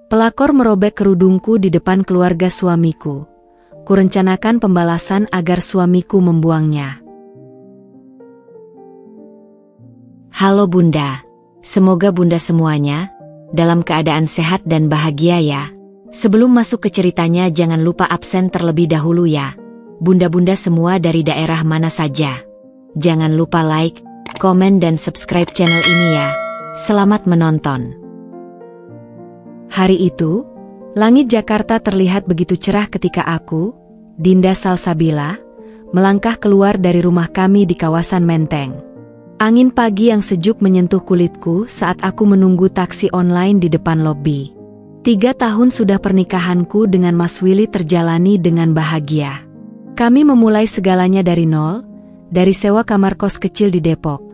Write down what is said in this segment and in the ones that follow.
Pelakor merobek kerudungku di depan keluarga suamiku. Kurencanakan pembalasan agar suamiku membuangnya. Halo Bunda, semoga Bunda semuanya dalam keadaan sehat dan bahagia ya. Sebelum masuk ke ceritanya jangan lupa absen terlebih dahulu ya. Bunda-bunda semua dari daerah mana saja. Jangan lupa like, komen dan subscribe channel ini ya. Selamat menonton. Hari itu, langit Jakarta terlihat begitu cerah ketika aku, Dinda Salsabila, melangkah keluar dari rumah kami di kawasan Menteng. Angin pagi yang sejuk menyentuh kulitku saat aku menunggu taksi online di depan lobi. 3 tahun sudah pernikahanku dengan Mas Willy terjalani dengan bahagia. Kami memulai segalanya dari nol, dari sewa kamar kos kecil di Depok,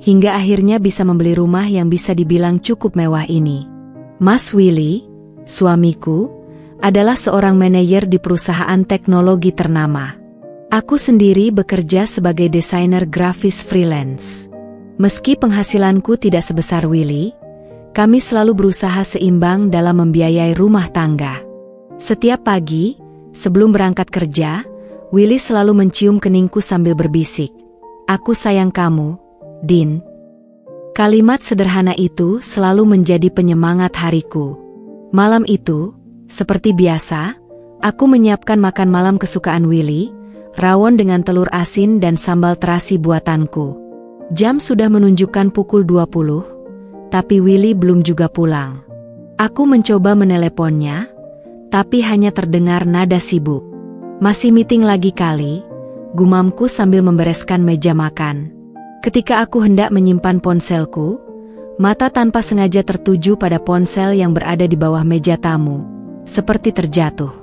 hingga akhirnya bisa membeli rumah yang bisa dibilang cukup mewah ini. Mas Willy, suamiku, adalah seorang manajer di perusahaan teknologi ternama. Aku sendiri bekerja sebagai desainer grafis freelance. Meski penghasilanku tidak sebesar Willy, kami selalu berusaha seimbang dalam membiayai rumah tangga. Setiap pagi, sebelum berangkat kerja, Willy selalu mencium keningku sambil berbisik, "Aku sayang kamu, Din." Kalimat sederhana itu selalu menjadi penyemangat hariku. Malam itu, seperti biasa, aku menyiapkan makan malam kesukaan Willy, rawon dengan telur asin dan sambal terasi buatanku. Jam sudah menunjukkan pukul 20, tapi Willy belum juga pulang. Aku mencoba meneleponnya, tapi hanya terdengar nada sibuk. "Masih meeting lagi kali," gumamku sambil membereskan meja makan. Ketika aku hendak menyimpan ponselku, mata tanpa sengaja tertuju pada ponsel yang berada di bawah meja tamu, seperti terjatuh.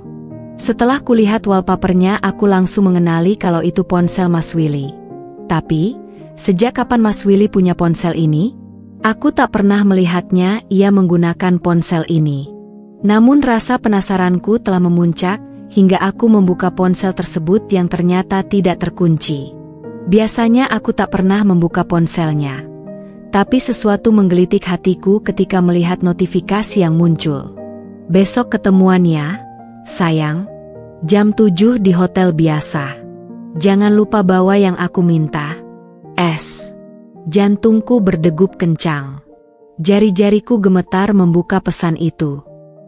Setelah kulihat wallpapernya, aku langsung mengenali kalau itu ponsel Mas Willy. Tapi, sejak kapan Mas Willy punya ponsel ini? Aku tak pernah melihatnya ia menggunakan ponsel ini. Namun rasa penasaranku telah memuncak hingga aku membuka ponsel tersebut yang ternyata tidak terkunci. Biasanya aku tak pernah membuka ponselnya. Tapi sesuatu menggelitik hatiku ketika melihat notifikasi yang muncul. "Besok ketemuan ya, sayang. Jam 7 di hotel biasa. Jangan lupa bawa yang aku minta. S." Jantungku berdegup kencang. Jari-jariku gemetar membuka pesan itu.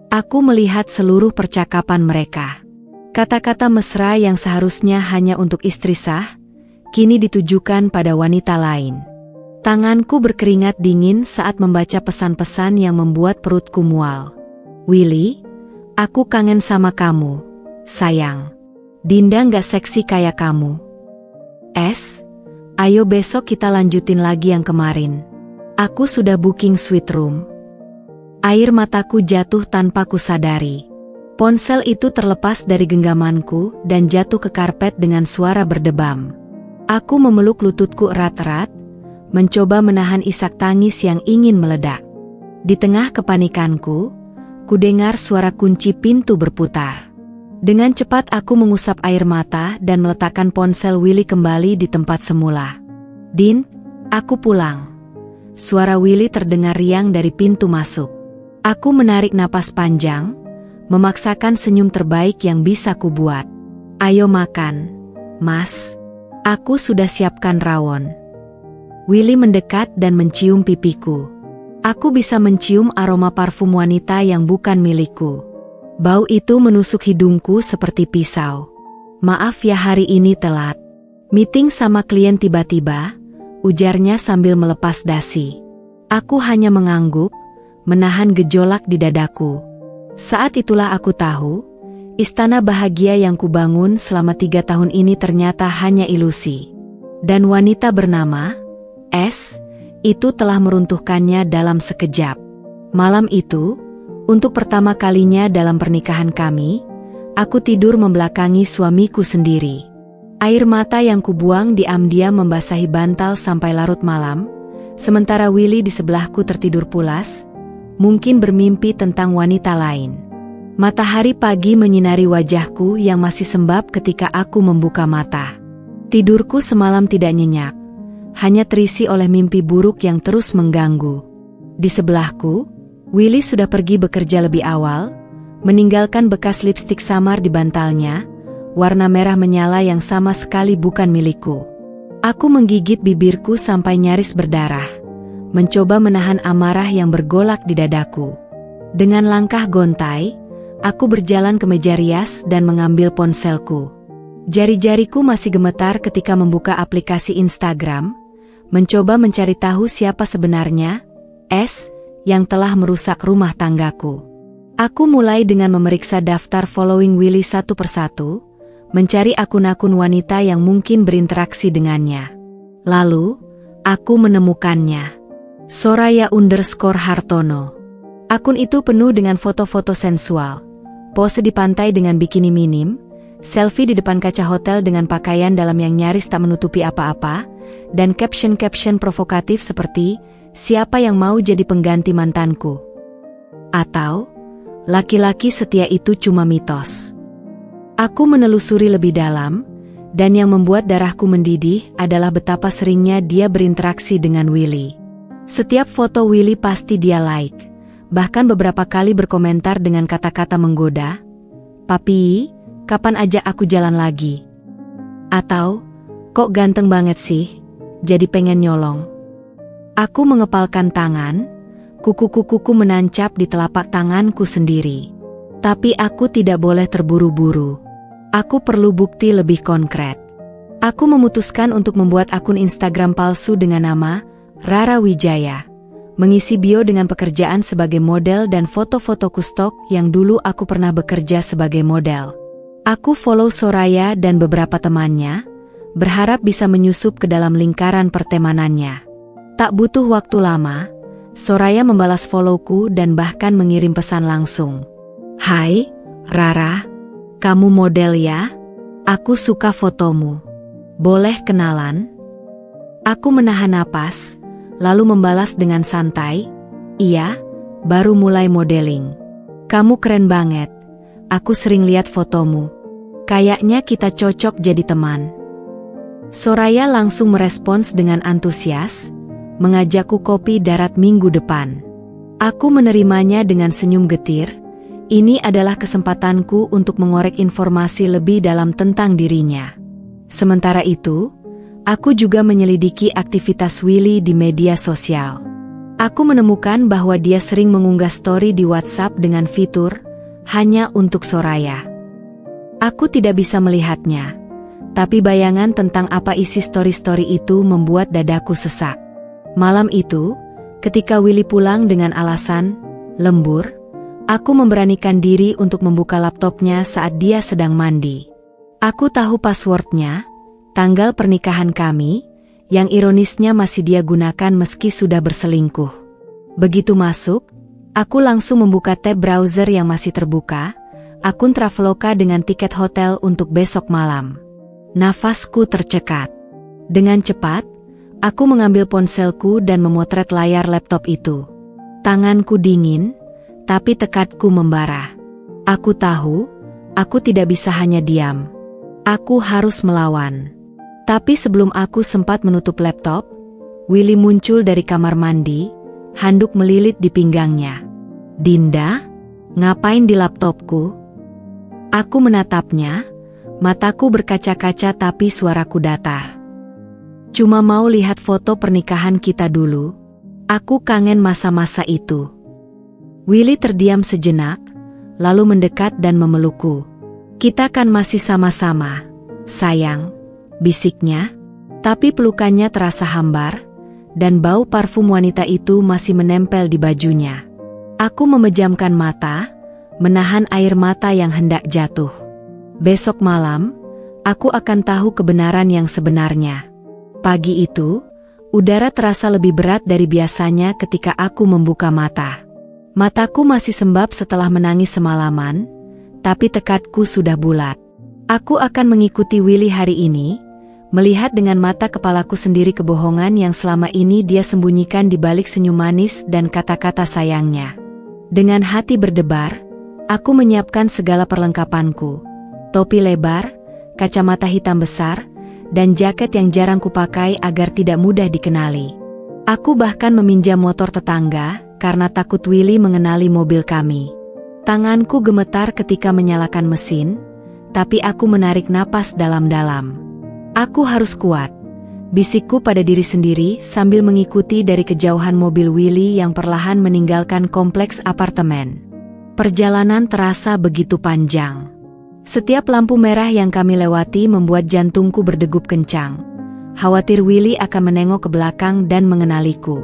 Aku melihat seluruh percakapan mereka. Kata-kata mesra yang seharusnya hanya untuk istri sah, kini ditujukan pada wanita lain. Tanganku berkeringat dingin saat membaca pesan-pesan yang membuat perutku mual. "Willy, aku kangen sama kamu, sayang. Dinda nggak seksi kayak kamu. S, ayo besok kita lanjutin lagi yang kemarin. Aku sudah booking suite room." Air mataku jatuh tanpa kusadari. Ponsel itu terlepas dari genggamanku dan jatuh ke karpet dengan suara berdebam. Aku memeluk lututku erat-erat, mencoba menahan isak tangis yang ingin meledak. Di tengah kepanikanku, kudengar suara kunci pintu berputar. Dengan cepat aku mengusap air mata dan meletakkan ponsel Willy kembali di tempat semula. "Din, aku pulang." Suara Willy terdengar riang dari pintu masuk. Aku menarik napas panjang, memaksakan senyum terbaik yang bisa kubuat. "Ayo makan, Mas. Aku sudah siapkan rawon." Willy mendekat dan mencium pipiku. Aku bisa mencium aroma parfum wanita yang bukan milikku. Bau itu menusuk hidungku seperti pisau. "Maaf ya hari ini telat. Meeting sama klien tiba-tiba," ujarnya sambil melepas dasi. Aku hanya mengangguk, menahan gejolak di dadaku. Saat itulah aku tahu, istana bahagia yang kubangun selama 3 tahun ini ternyata hanya ilusi. Dan wanita bernama S, itu telah meruntuhkannya dalam sekejap. Malam itu, untuk pertama kalinya dalam pernikahan kami, aku tidur membelakangi suamiku sendiri. Air mata yang kubuang diam-diam membasahi bantal sampai larut malam, sementara Willy di sebelahku tertidur pulas, mungkin bermimpi tentang wanita lain. Matahari pagi menyinari wajahku yang masih sembab ketika aku membuka mata. Tidurku semalam tidak nyenyak, hanya terisi oleh mimpi buruk yang terus mengganggu. Di sebelahku, Willy sudah pergi bekerja lebih awal, meninggalkan bekas lipstik samar di bantalnya, warna merah menyala yang sama sekali bukan milikku. Aku menggigit bibirku sampai nyaris berdarah, mencoba menahan amarah yang bergolak di dadaku. Dengan langkah gontai, aku berjalan ke meja rias dan mengambil ponselku. Jari-jariku masih gemetar ketika membuka aplikasi Instagram, mencoba mencari tahu siapa sebenarnya S yang telah merusak rumah tanggaku. Aku mulai dengan memeriksa daftar following Willy satu persatu, mencari akun-akun wanita yang mungkin berinteraksi dengannya. Lalu, aku menemukannya. Soraya_Hartono. Akun itu penuh dengan foto-foto sensual, pose di pantai dengan bikini minim, selfie di depan kaca hotel dengan pakaian dalam yang nyaris tak menutupi apa-apa, dan caption-caption provokatif seperti, "Siapa yang mau jadi pengganti mantanku?" Atau, "Laki-laki setia itu cuma mitos." Aku menelusuri lebih dalam, dan yang membuat darahku mendidih adalah betapa seringnya dia berinteraksi dengan Willy. Setiap foto Willy pasti dia like, bahkan beberapa kali berkomentar dengan kata-kata menggoda, "Papi, kapan ajak aku jalan lagi?" Atau, "Kok ganteng banget sih, jadi pengen nyolong." Aku mengepalkan tangan, kuku-kukuku menancap di telapak tanganku sendiri. Tapi aku tidak boleh terburu-buru. Aku perlu bukti lebih konkret. Aku memutuskan untuk membuat akun Instagram palsu dengan nama Rara Wijaya, mengisi bio dengan pekerjaan sebagai model dan foto-fotoku stok yang dulu aku pernah bekerja sebagai model. Aku follow Soraya dan beberapa temannya, berharap bisa menyusup ke dalam lingkaran pertemanannya. Tak butuh waktu lama, Soraya membalas followku dan bahkan mengirim pesan langsung. "Hai, Rara, kamu model ya? Aku suka fotomu. Boleh kenalan?" Aku menahan napas, lalu membalas dengan santai, "Iya, baru mulai modeling." "Kamu keren banget. Aku sering lihat fotomu. Kayaknya kita cocok jadi teman." Soraya langsung merespons dengan antusias, mengajakku kopi darat minggu depan. Aku menerimanya dengan senyum getir. Ini adalah kesempatanku untuk mengorek informasi lebih dalam tentang dirinya. Sementara itu, aku juga menyelidiki aktivitas Willy di media sosial. Aku menemukan bahwa dia sering mengunggah story di WhatsApp dengan fitur hanya untuk Soraya. Aku tidak bisa melihatnya, tapi bayangan tentang apa isi story-story itu membuat dadaku sesak. Malam itu, ketika Willy pulang dengan alasan lembur, aku memberanikan diri untuk membuka laptopnya saat dia sedang mandi. Aku tahu passwordnya, tanggal pernikahan kami, yang ironisnya masih dia gunakan meski sudah berselingkuh. Begitu masuk, aku langsung membuka tab browser yang masih terbuka, akun Traveloka dengan tiket hotel untuk besok malam. Nafasku tercekat. Dengan cepat, aku mengambil ponselku dan memotret layar laptop itu. Tanganku dingin, tapi tekadku membara. Aku tahu, aku tidak bisa hanya diam. Aku harus melawan. Tapi sebelum aku sempat menutup laptop, Willy muncul dari kamar mandi, handuk melilit di pinggangnya. "Dinda, ngapain di laptopku?" Aku menatapnya, mataku berkaca-kaca tapi suaraku datar. "Cuma mau lihat foto pernikahan kita dulu. Aku kangen masa-masa itu." Willy terdiam sejenak, lalu mendekat dan memelukku. "Kita kan masih sama-sama, sayang," bisiknya, tapi pelukannya terasa hambar, dan bau parfum wanita itu masih menempel di bajunya. Aku memejamkan mata, menahan air mata yang hendak jatuh. Besok malam, aku akan tahu kebenaran yang sebenarnya. Pagi itu, udara terasa lebih berat dari biasanya ketika aku membuka mata. Mataku masih sembab setelah menangis semalaman, tapi tekadku sudah bulat. Aku akan mengikuti Willy hari ini, melihat dengan mata kepalaku sendiri kebohongan yang selama ini dia sembunyikan di balik senyum manis dan kata-kata sayangnya. Dengan hati berdebar, aku menyiapkan segala perlengkapanku. Topi lebar, kacamata hitam besar, dan jaket yang jarang kupakai agar tidak mudah dikenali. Aku bahkan meminjam motor tetangga, karena takut Willy mengenali mobil kami. Tanganku gemetar ketika menyalakan mesin, tapi aku menarik napas dalam-dalam. Aku harus kuat, bisikku pada diri sendiri sambil mengikuti dari kejauhan mobil Willy yang perlahan meninggalkan kompleks apartemen. Perjalanan terasa begitu panjang. Setiap lampu merah yang kami lewati membuat jantungku berdegup kencang. Khawatir Willy akan menengok ke belakang dan mengenaliku.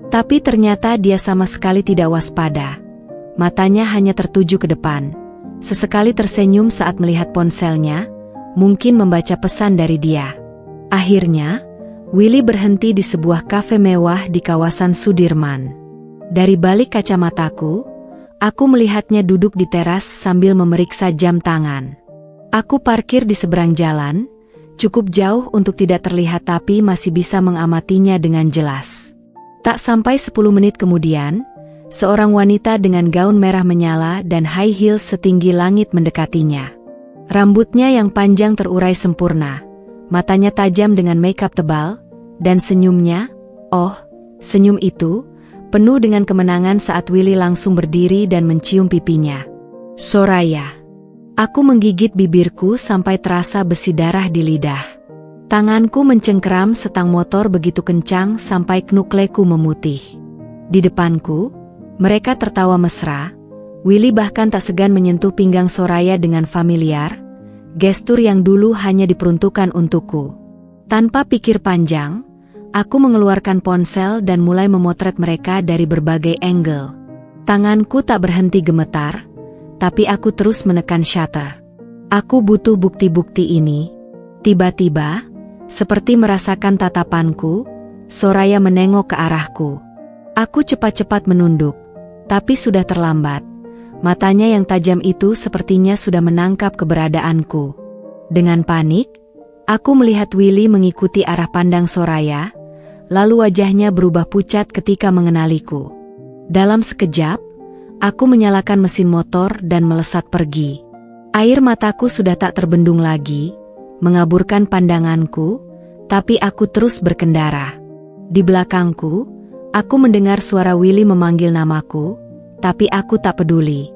Tapi ternyata dia sama sekali tidak waspada. Matanya hanya tertuju ke depan. Sesekali tersenyum saat melihat ponselnya, mungkin membaca pesan dari dia. Akhirnya, Willy berhenti di sebuah kafe mewah di kawasan Sudirman. Dari balik kacamataku, aku melihatnya duduk di teras sambil memeriksa jam tangan. Aku parkir di seberang jalan, cukup jauh untuk tidak terlihat tapi masih bisa mengamatinya dengan jelas. Tak sampai 10 menit kemudian, seorang wanita dengan gaun merah menyala dan high heels setinggi langit mendekatinya. Rambutnya yang panjang terurai sempurna, matanya tajam dengan makeup tebal, dan senyumnya, oh, senyum itu, penuh dengan kemenangan saat Willy langsung berdiri dan mencium pipinya. Soraya. Aku menggigit bibirku sampai terasa besi darah di lidah. Tanganku mencengkeram setang motor begitu kencang sampai knukleku memutih. Di depanku, mereka tertawa mesra. Willy bahkan tak segan menyentuh pinggang Soraya dengan familiar, gestur yang dulu hanya diperuntukkan untukku. Tanpa pikir panjang, aku mengeluarkan ponsel dan mulai memotret mereka dari berbagai angle. Tanganku tak berhenti gemetar, tapi aku terus menekan shutter. Aku butuh bukti-bukti ini. Tiba-tiba, seperti merasakan tatapanku, Soraya menengok ke arahku. Aku cepat-cepat menunduk, tapi sudah terlambat. Matanya yang tajam itu sepertinya sudah menangkap keberadaanku. Dengan panik, aku melihat Willy mengikuti arah pandang Soraya, lalu wajahnya berubah pucat ketika mengenaliku. Dalam sekejap, aku menyalakan mesin motor dan melesat pergi. Air mataku sudah tak terbendung lagi, mengaburkan pandanganku, tapi aku terus berkendara. Di belakangku, aku mendengar suara Willy memanggil namaku, tapi aku tak peduli.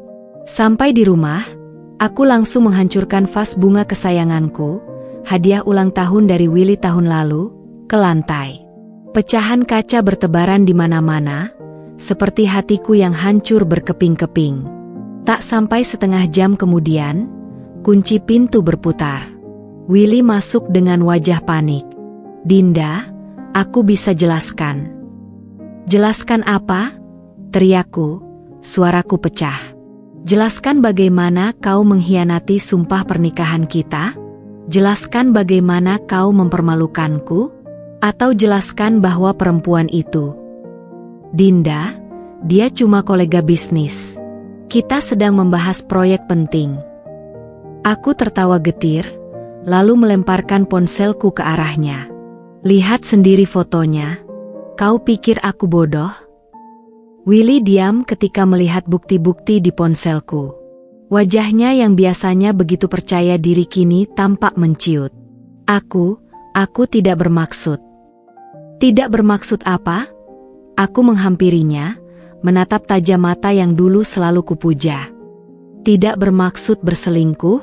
Sampai di rumah, aku langsung menghancurkan vas bunga kesayanganku, hadiah ulang tahun dari Willy tahun lalu, ke lantai. Pecahan kaca bertebaran di mana-mana, seperti hatiku yang hancur berkeping-keping. Tak sampai setengah jam kemudian, kunci pintu berputar. Willy masuk dengan wajah panik. Dinda, aku bisa jelaskan. Jelaskan apa? Teriakku, suaraku pecah. Jelaskan bagaimana kau mengkhianati sumpah pernikahan kita? Jelaskan bagaimana kau mempermalukanku? Atau jelaskan bahwa perempuan itu? Dinda, dia cuma kolega bisnis. Kita sedang membahas proyek penting. Aku tertawa getir, lalu melemparkan ponselku ke arahnya. Lihat sendiri fotonya. Kau pikir aku bodoh? Willy diam ketika melihat bukti-bukti di ponselku. Wajahnya yang biasanya begitu percaya diri kini tampak menciut. Aku tidak bermaksud. Tidak bermaksud apa? Aku menghampirinya, menatap tajam mata yang dulu selalu kupuja. Tidak bermaksud berselingkuh?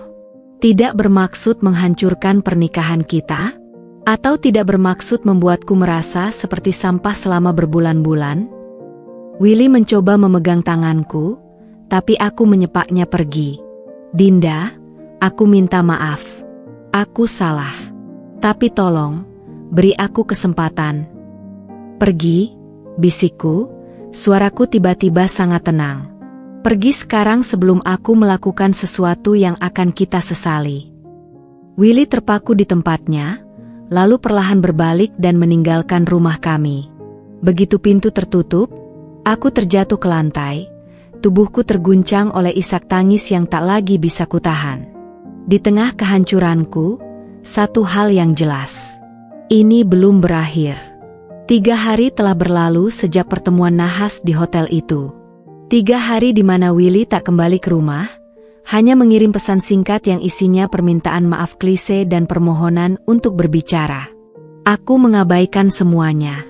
Tidak bermaksud menghancurkan pernikahan kita? Atau tidak bermaksud membuatku merasa seperti sampah selama berbulan-bulan? Willy mencoba memegang tanganku, tapi aku menyepaknya pergi. Dinda, aku minta maaf. Aku salah. Tapi tolong, beri aku kesempatan. Pergi, bisikku, suaraku tiba-tiba sangat tenang. Pergi sekarang sebelum aku melakukan sesuatu yang akan kita sesali. Willy terpaku di tempatnya, lalu perlahan berbalik dan meninggalkan rumah kami. Begitu pintu tertutup, aku terjatuh ke lantai, tubuhku terguncang oleh isak tangis yang tak lagi bisa kutahan. Di tengah kehancuranku, satu hal yang jelas. Ini belum berakhir. 3 hari telah berlalu sejak pertemuan nahas di hotel itu. 3 hari di mana Willy tak kembali ke rumah, hanya mengirim pesan singkat yang isinya permintaan maaf klise dan permohonan untuk berbicara. Aku mengabaikan semuanya.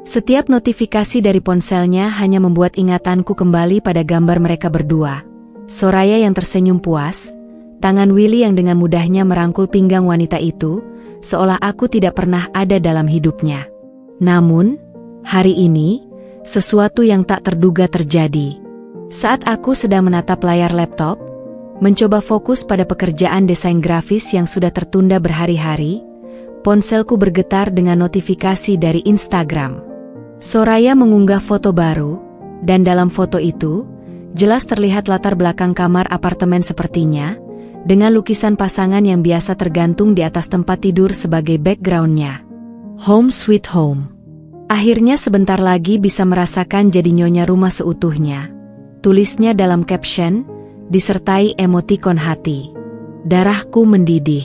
Setiap notifikasi dari ponselnya hanya membuat ingatanku kembali pada gambar mereka berdua. Soraya yang tersenyum puas, tangan Willy yang dengan mudahnya merangkul pinggang wanita itu, seolah aku tidak pernah ada dalam hidupnya. Namun, hari ini, sesuatu yang tak terduga terjadi. Saat aku sedang menatap layar laptop, mencoba fokus pada pekerjaan desain grafis yang sudah tertunda berhari-hari, ponselku bergetar dengan notifikasi dari Instagram. Soraya mengunggah foto baru, dan dalam foto itu, jelas terlihat latar belakang kamar apartemen sepertinya, dengan lukisan pasangan yang biasa tergantung di atas tempat tidur sebagai backgroundnya. Home sweet home. Akhirnya sebentar lagi bisa merasakan jadi nyonya rumah seutuhnya. Tulisnya dalam caption, disertai emotikon hati. Darahku mendidih.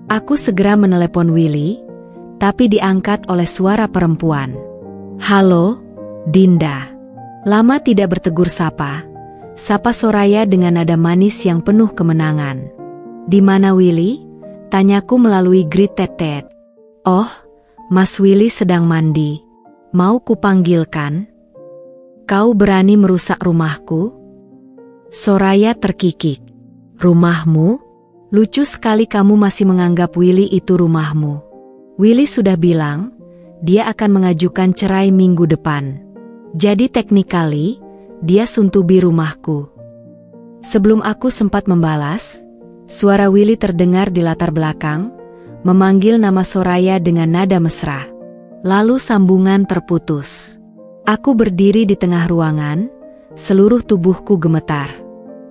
Aku segera menelepon Willy, tapi diangkat oleh suara perempuan. Halo, Dinda. Lama tidak bertegur sapa. Sapa Soraya dengan nada manis yang penuh kemenangan. Di mana Willy? Tanyaku melalui grid tetet. Oh, Mas Willy sedang mandi. Mau kupanggilkan? Kau berani merusak rumahku? Soraya terkikik. Rumahmu? Lucu sekali kamu masih menganggap Willy itu rumahmu. Willy sudah bilang, dia akan mengajukan cerai minggu depan. Jadi technically, dia suntubi rumahku. Sebelum aku sempat membalas, suara Willy terdengar di latar belakang, memanggil nama Soraya dengan nada mesra. Lalu sambungan terputus. Aku berdiri di tengah ruangan, seluruh tubuhku gemetar.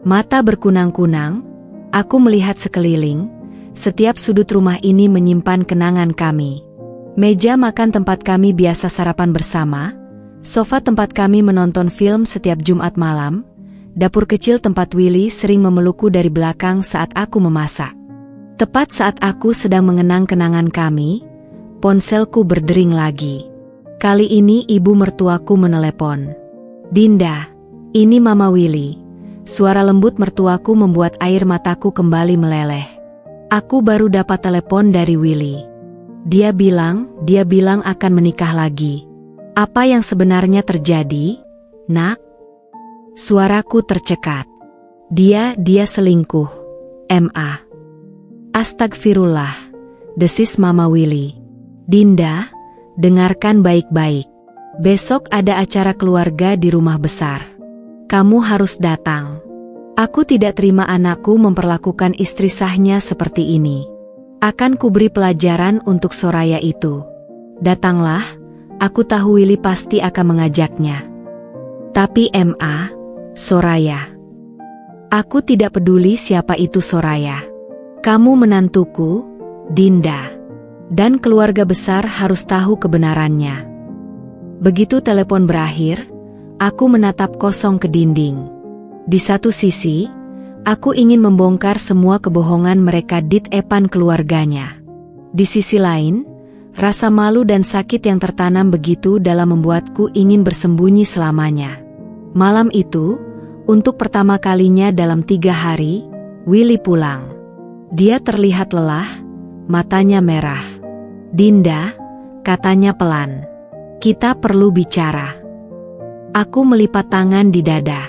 Mata berkunang-kunang, aku melihat sekeliling, setiap sudut rumah ini menyimpan kenangan kami. Meja makan tempat kami biasa sarapan bersama, sofa tempat kami menonton film setiap Jumat malam, dapur kecil tempat Willy sering memelukku dari belakang saat aku memasak. Tepat saat aku sedang mengenang kenangan kami, ponselku berdering lagi. Kali ini ibu mertuaku menelepon. Dinda, ini Mama Willy. Suara lembut mertuaku membuat air mataku kembali meleleh. Aku baru dapat telepon dari Willy. Dia bilang akan menikah lagi. Apa yang sebenarnya terjadi, Nak? Suaraku tercekat. Dia selingkuh. M.A. Astagfirullah, desis Mama Willy. Dinda, dengarkan baik-baik. Besok ada acara keluarga di rumah besar. Kamu harus datang. Aku tidak terima anakku memperlakukan istri sahnya seperti ini. Akan kuberi pelajaran untuk Soraya itu. Datanglah, aku tahu Willy pasti akan mengajaknya. Tapi M.A., Soraya. Aku tidak peduli siapa itu Soraya. Kamu menantuku, Dinda. Dan keluarga besar harus tahu kebenarannya. Begitu telepon berakhir, aku menatap kosong ke dinding. Di satu sisi, aku ingin membongkar semua kebohongan mereka di depan keluarganya. Di sisi lain, rasa malu dan sakit yang tertanam begitu dalam membuatku ingin bersembunyi selamanya. Malam itu, untuk pertama kalinya dalam 3 hari, Willy pulang. Dia terlihat lelah, matanya merah. Dinda, katanya pelan. Kita perlu bicara. Aku melipat tangan di dada.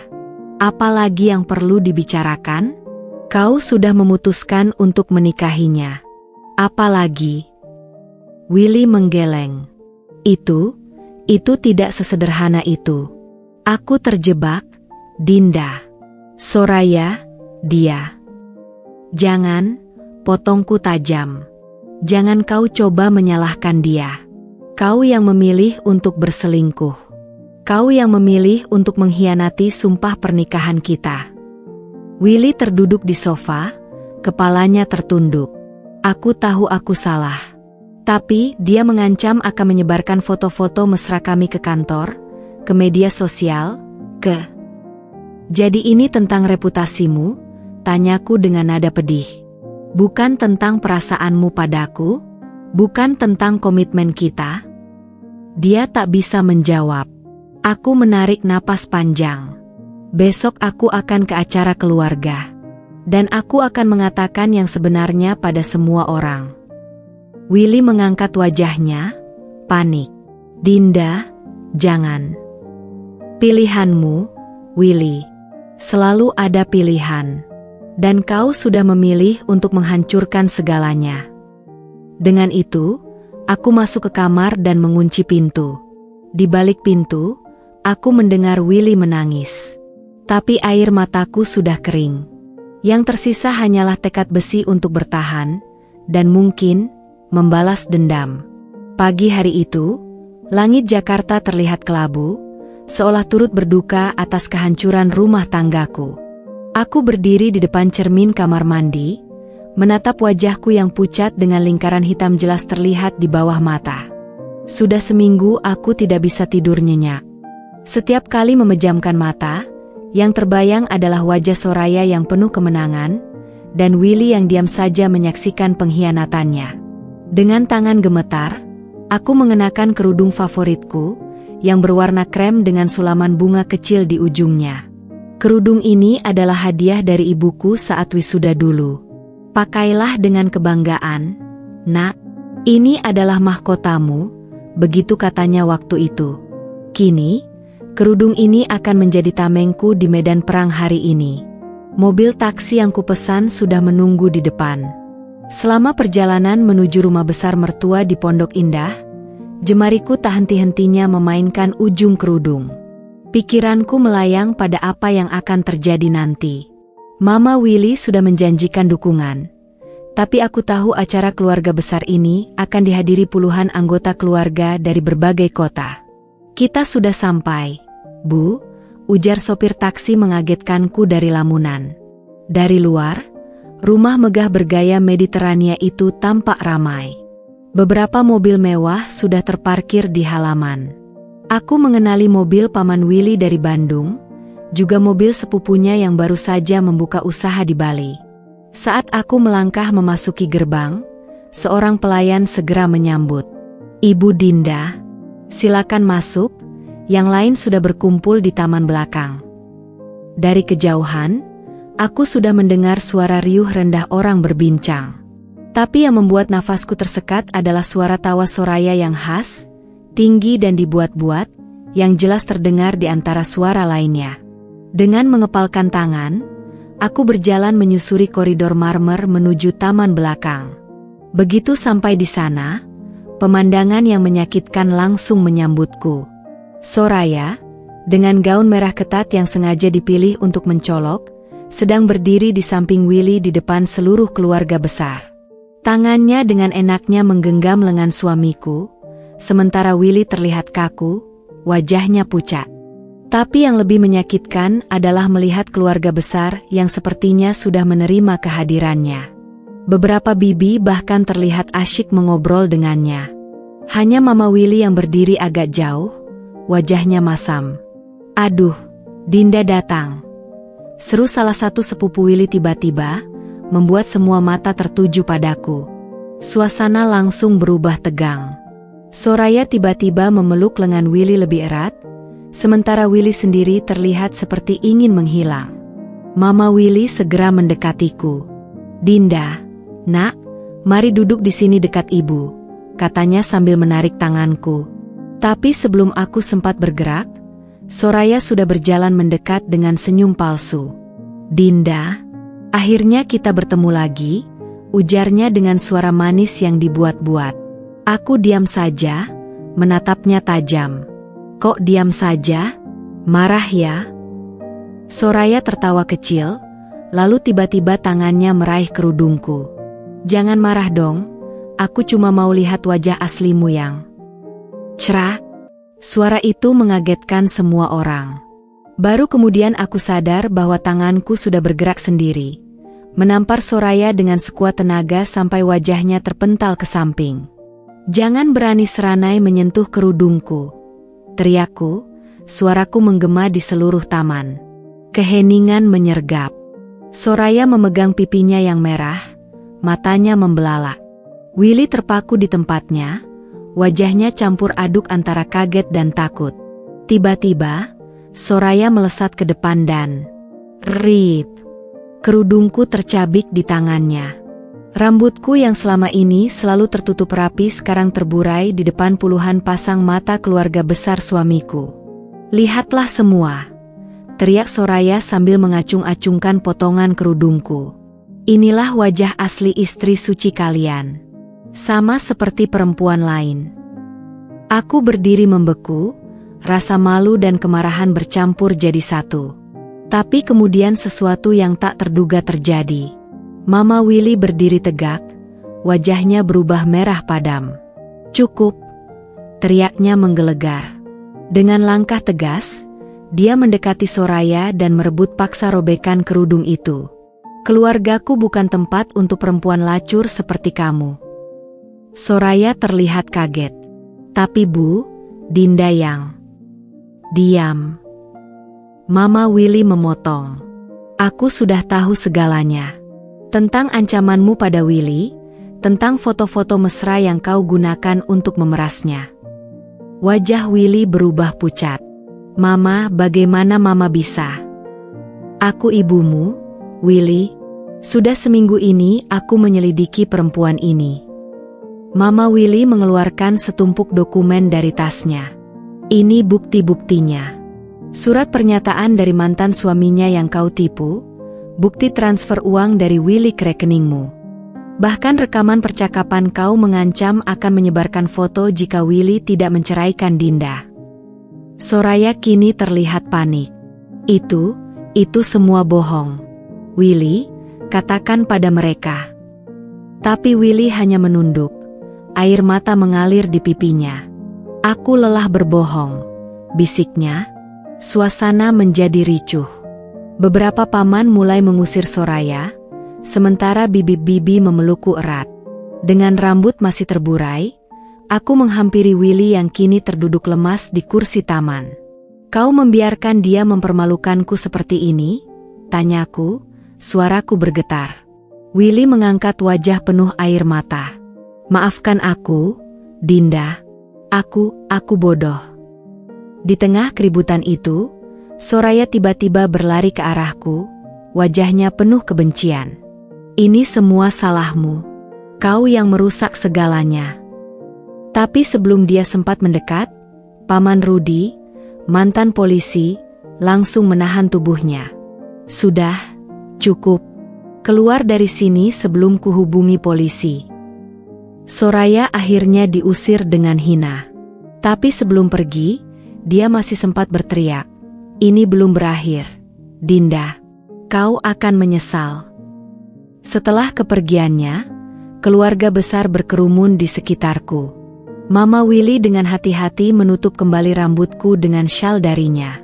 Apalagi yang perlu dibicarakan? Kau sudah memutuskan untuk menikahinya. Apalagi? Willy menggeleng. Itu tidak sesederhana itu. Aku terjebak, Dinda. Soraya, dia. Jangan, potongku tajam. Jangan kau coba menyalahkan dia. Kau yang memilih untuk berselingkuh. Kau yang memilih untuk mengkhianati sumpah pernikahan kita. Willy terduduk di sofa, kepalanya tertunduk. Aku tahu aku salah. Tapi dia mengancam akan menyebarkan foto-foto mesra kami ke kantor, ke media sosial, ke... Jadi ini tentang reputasimu? Tanyaku dengan nada pedih. Bukan tentang perasaanmu padaku? Bukan tentang komitmen kita? Dia tak bisa menjawab. Aku menarik napas panjang. Besok aku akan ke acara keluarga. Dan aku akan mengatakan yang sebenarnya pada semua orang. Willy mengangkat wajahnya, panik. Dinda, Jangan. Pilihanmu, Willy. Selalu ada pilihan. Dan kau sudah memilih untuk menghancurkan segalanya. Dengan itu, aku masuk ke kamar dan mengunci pintu. Di balik pintu, aku mendengar Willy menangis. Tapi air mataku sudah kering. Yang tersisa hanyalah tekad besi untuk bertahan, dan mungkin membalas dendam. Pagi hari itu, langit Jakarta terlihat kelabu, seolah turut berduka atas kehancuran rumah tanggaku. Aku berdiri di depan cermin kamar mandi, menatap wajahku yang pucat dengan lingkaran hitam jelas terlihat di bawah mata. Sudah seminggu aku tidak bisa tidur nyenyak. Setiap kali memejamkan mata, yang terbayang adalah wajah Soraya yang penuh kemenangan, dan Willy yang diam saja menyaksikan pengkhianatannya. Dengan tangan gemetar, aku mengenakan kerudung favoritku, yang berwarna krem dengan sulaman bunga kecil di ujungnya. Kerudung ini adalah hadiah dari ibuku saat wisuda dulu. Pakailah dengan kebanggaan, Nak. Ini adalah mahkotamu, begitu katanya waktu itu. Kini, kerudung ini akan menjadi tamengku di medan perang hari ini. Mobil taksi yang kupesan sudah menunggu di depan. Selama perjalanan menuju rumah besar mertua di Pondok Indah, jemariku tak henti-hentinya memainkan ujung kerudung. Pikiranku melayang pada apa yang akan terjadi nanti. Mama Willy sudah menjanjikan dukungan. Tapi aku tahu acara keluarga besar ini akan dihadiri puluhan anggota keluarga dari berbagai kota. Kita sudah sampai, Bu, ujar sopir taksi mengagetkanku dari lamunan. Dari luar, rumah megah bergaya Mediterania itu tampak ramai. Beberapa mobil mewah sudah terparkir di halaman. Aku mengenali mobil Paman Willy dari Bandung, juga mobil sepupunya yang baru saja membuka usaha di Bali. Saat aku melangkah memasuki gerbang, seorang pelayan segera menyambut. Ibu Dinda, silakan masuk, yang lain sudah berkumpul di taman belakang. Dari kejauhan, aku sudah mendengar suara riuh rendah orang berbincang. Tapi yang membuat nafasku tersekat adalah suara tawa Soraya yang khas, tinggi dan dibuat-buat, yang jelas terdengar di antara suara lainnya. Dengan mengepalkan tangan, aku berjalan menyusuri koridor marmer menuju taman belakang. Begitu sampai di sana, pemandangan yang menyakitkan langsung menyambutku. Soraya, dengan gaun merah ketat yang sengaja dipilih untuk mencolok, sedang berdiri di samping Willy di depan seluruh keluarga besar. Tangannya dengan enaknya menggenggam lengan suamiku, sementara Willy terlihat kaku, wajahnya pucat. Tapi yang lebih menyakitkan adalah melihat keluarga besar yang sepertinya sudah menerima kehadirannya. Beberapa bibi bahkan terlihat asyik mengobrol dengannya. Hanya Mama Willy yang berdiri agak jauh, wajahnya masam. Aduh, Dinda datang. Seru salah satu sepupu Willy tiba-tiba, membuat semua mata tertuju padaku. Suasana langsung berubah tegang. Soraya tiba-tiba memeluk lengan Willy lebih erat, sementara Willy sendiri terlihat seperti ingin menghilang. Mama Willy segera mendekatiku. Dinda, Nak, mari duduk di sini dekat ibu, katanya sambil menarik tanganku. Tapi sebelum aku sempat bergerak, Soraya sudah berjalan mendekat dengan senyum palsu. Dinda, akhirnya kita bertemu lagi, ujarnya dengan suara manis yang dibuat-buat. Aku diam saja, menatapnya tajam. Kok diam saja? Marah ya? Soraya tertawa kecil, lalu tiba-tiba tangannya meraih kerudungku. Jangan marah dong, aku cuma mau lihat wajah aslimu yang cerah. Suara itu mengagetkan semua orang. Baru kemudian aku sadar bahwa tanganku sudah bergerak sendiri, menampar Soraya dengan sekuat tenaga sampai wajahnya terpental ke samping. Jangan berani seranai menyentuh kerudungku, teriakku, suaraku menggema di seluruh taman. Keheningan menyergap. Soraya memegang pipinya yang merah, matanya membelalak. Willy terpaku di tempatnya, wajahnya campur aduk antara kaget dan takut. Tiba-tiba, Soraya melesat ke depan dan rip. Kerudungku tercabik di tangannya. Rambutku yang selama ini selalu tertutup rapi sekarang terburai di depan puluhan pasang mata keluarga besar suamiku. "Lihatlah semua," teriak Soraya sambil mengacung-acungkan potongan kerudungku. "Inilah wajah asli istri suci kalian. Sama seperti perempuan lain." Aku berdiri membeku, rasa malu dan kemarahan bercampur jadi satu. Tapi kemudian sesuatu yang tak terduga terjadi. Mama Willy berdiri tegak, wajahnya berubah merah padam. "Cukup," teriaknya menggelegar. Dengan langkah tegas, dia mendekati Soraya dan merebut paksa robekan kerudung itu. "Keluargaku bukan tempat untuk perempuan lacur seperti kamu." Soraya terlihat kaget. "Tapi Bu, Dinda yang..." "Diam," Mama Willy memotong. "Aku sudah tahu segalanya. Tentang ancamanmu pada Willy, tentang foto-foto mesra yang kau gunakan untuk memerasnya." Wajah Willy berubah pucat. "Mama, bagaimana Mama bisa?" "Aku ibumu, Willy. Sudah seminggu ini aku menyelidiki perempuan ini." Mama Willy mengeluarkan setumpuk dokumen dari tasnya. "Ini bukti-buktinya. Surat pernyataan dari mantan suaminya yang kau tipu, bukti transfer uang dari Willy ke rekeningmu. Bahkan rekaman percakapan kau mengancam akan menyebarkan foto jika Willy tidak menceraikan Dinda." Soraya kini terlihat panik. Itu semua bohong. "Willy, katakan pada mereka." Tapi Willy hanya menunduk. Air mata mengalir di pipinya. "Aku lelah berbohong," bisiknya. Suasana menjadi ricuh. Beberapa paman mulai mengusir Soraya, sementara bibi-bibi memelukku erat. Dengan rambut masih terburai, aku menghampiri Willy yang kini terduduk lemas di kursi taman. "Kau membiarkan dia mempermalukanku seperti ini?" tanyaku, suaraku bergetar. Willy mengangkat wajah penuh air mata. "Maafkan aku, Dinda. Aku bodoh." Di tengah keributan itu, Soraya tiba-tiba berlari ke arahku, wajahnya penuh kebencian. "Ini semua salahmu. Kau yang merusak segalanya." Tapi sebelum dia sempat mendekat, Paman Rudi, mantan polisi, langsung menahan tubuhnya. "Sudah, cukup. Keluar dari sini sebelum kuhubungi polisi." Soraya akhirnya diusir dengan hina. Tapi sebelum pergi, dia masih sempat berteriak, "Ini belum berakhir. Dinda, kau akan menyesal." Setelah kepergiannya, keluarga besar berkerumun di sekitarku. Mama Willy dengan hati-hati menutup kembali rambutku dengan syal darinya.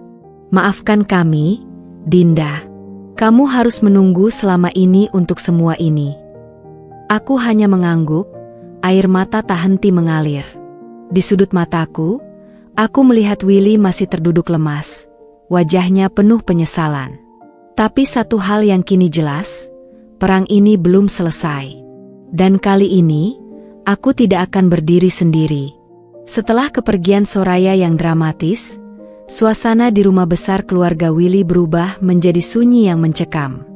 "Maafkan kami, Dinda. Kamu harus menunggu selama ini untuk semua ini." Aku hanya mengangguk, air mata tak henti mengalir. Di sudut mataku, aku melihat Willy masih terduduk lemas, wajahnya penuh penyesalan. Tapi satu hal yang kini jelas, perang ini belum selesai. Dan kali ini, aku tidak akan berdiri sendiri. Setelah kepergian Soraya yang dramatis, suasana di rumah besar keluarga Willy berubah menjadi sunyi yang mencekam.